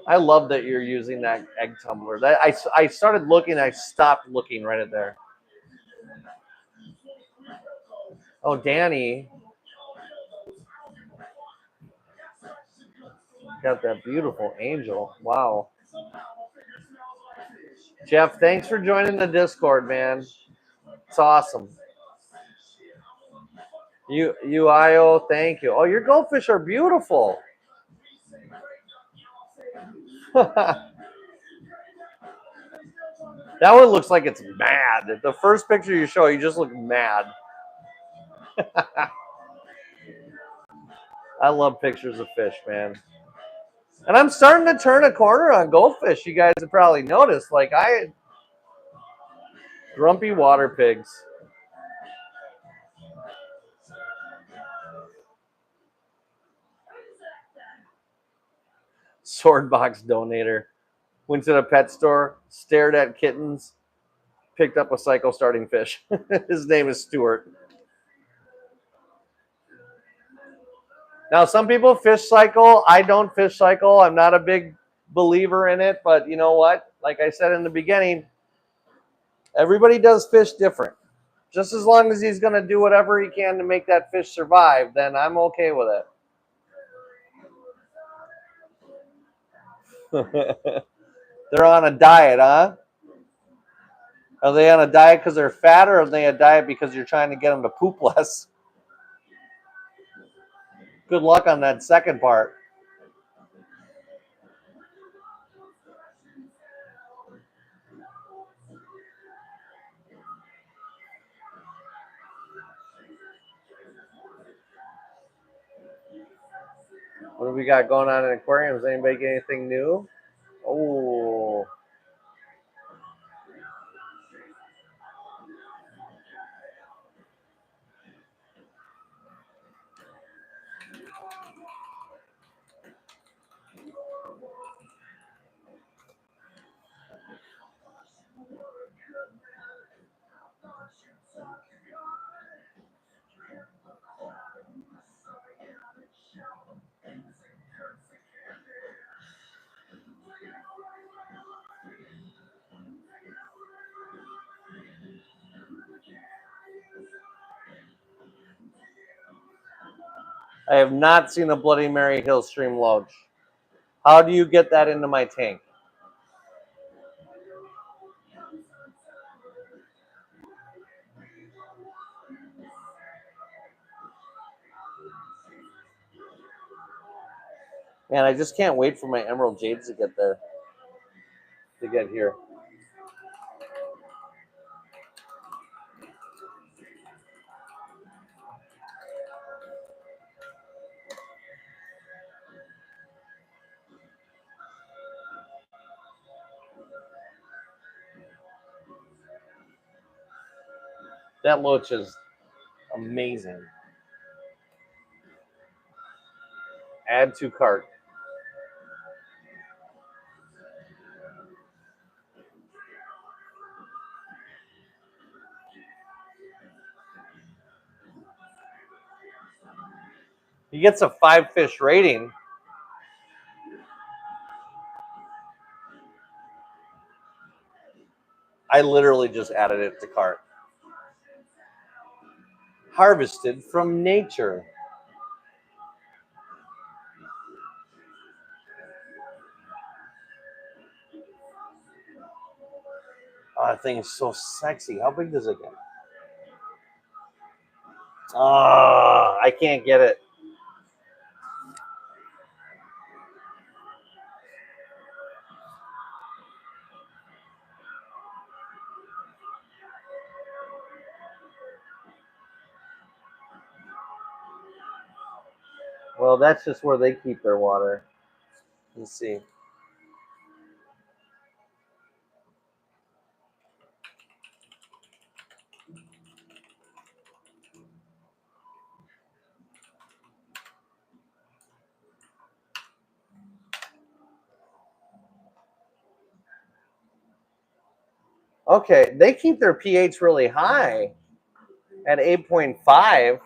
I love that you're using that egg tumbler. I started looking, I stopped looking right at there. Oh, Danny got that beautiful angel. Wow. Jeff, thanks for joining the Discord, man. It's awesome. UIO, thank you. Oh, your goldfish are beautiful. That one looks like it's mad. The first picture you show, you just look mad. I love pictures of fish, man. And I'm starting to turn a corner on goldfish. You guys have probably noticed. Grumpy water pigs. Sword box donator. Went to the pet store, stared at kittens, picked up a cycle starting fish. His name is Stuart. Now, some people fish cycle. I don't fish cycle. I'm not a big believer in it, but you know what? Like I said in the beginning, everybody does fish different. Just as long as he's going to do whatever he can to make that fish survive, then I'm okay with it. They're on a diet, huh? Are they on a diet because they're fat, or are they a diet because you're trying to get them to poop less? Good luck on that second part. What do we got going on in aquariums? Anybody get anything new? Oh, I have not seen a Bloody Mary Hillstream Loach. How do you get that into my tank? Man, I just can't wait for my Emerald Jades to get there. To get here. That Loach is amazing. Add to cart. He gets a 5-fish rating. I literally just added it to cart. Harvested from nature. Oh, that thing is so sexy. How big does it get? Oh, I can't get it. Well, that's just where they keep their water. Let's see. Okay, they keep their pH really high at 8.5.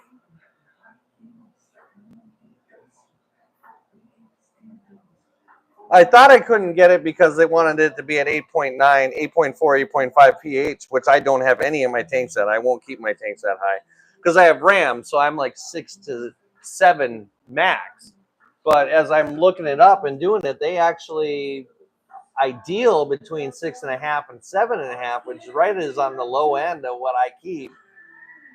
I thought I couldn't get it because they wanted it to be at 8.9, 8.4, 8.5 pH, which I don't have any in my tanks that. I won't keep my tanks that high because I have RAM, so I'm like 6 to 7 max. But as I'm looking it up and doing it, they actually ideal between 6.5 and 7.5, which right is on the low end of what I keep.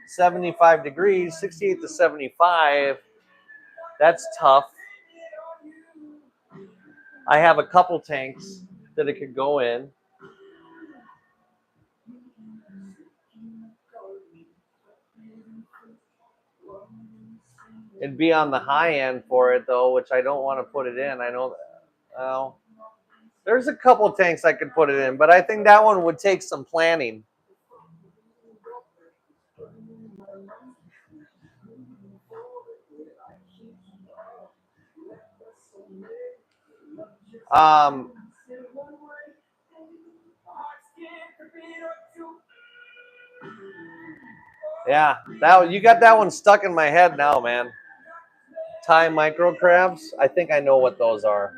75 degrees, 68 to 75. That's tough. I have a couple tanks that it could go in. It'd be on the high end for it though, which I don't want to put it in. I know. Well, there's a couple tanks I could put it in, but I think that one would take some planning. Um, yeah, that you got that one stuck in my head now, man. Thai micro crabs. I think I know what those are.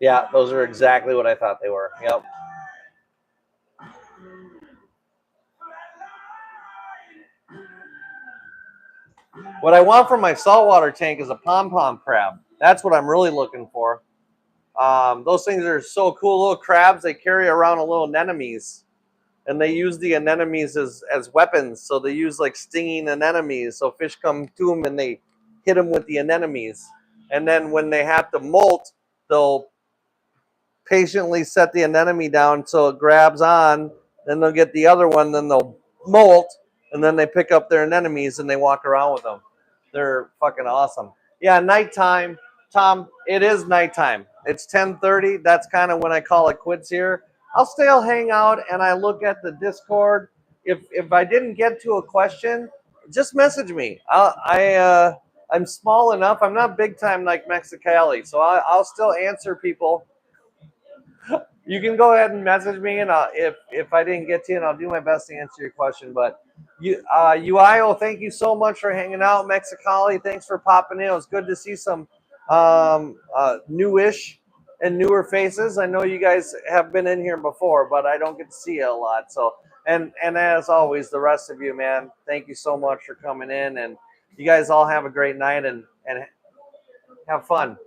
Yeah, those are exactly what I thought they were. Yep. What I want from my saltwater tank is a pom-pom crab. That's what I'm really looking for. Those things are so cool, little crabs. They carry around a little anemones, and they use the anemones as weapons. So they use like stinging anemones. So fish come to them and they hit them with the anemones. And then when they have to molt, they'll patiently set the anemone down so it grabs on. Then they'll get the other one. Then they'll molt, and then they pick up their anemones and they walk around with them. They're fucking awesome. Yeah, nighttime, Tom. It is nighttime. It's 10:30. That's kind of when I call it quits here. I'll still hang out and I look at the Discord. If I didn't get to a question, just message me. I'm small enough. I'm not big time like Mexicali, so I'll still answer people. You can go ahead and message me, and if I didn't get to you, and I'll do my best to answer your question. But Uio, thank you so much for hanging out. Mexicali, thanks for popping in. It was good to see some newish and newer faces. I know you guys have been in here before, but I don't get to see you a lot. So, and as always, the rest of you, man, thank you so much for coming in, and you guys all have a great night and have fun.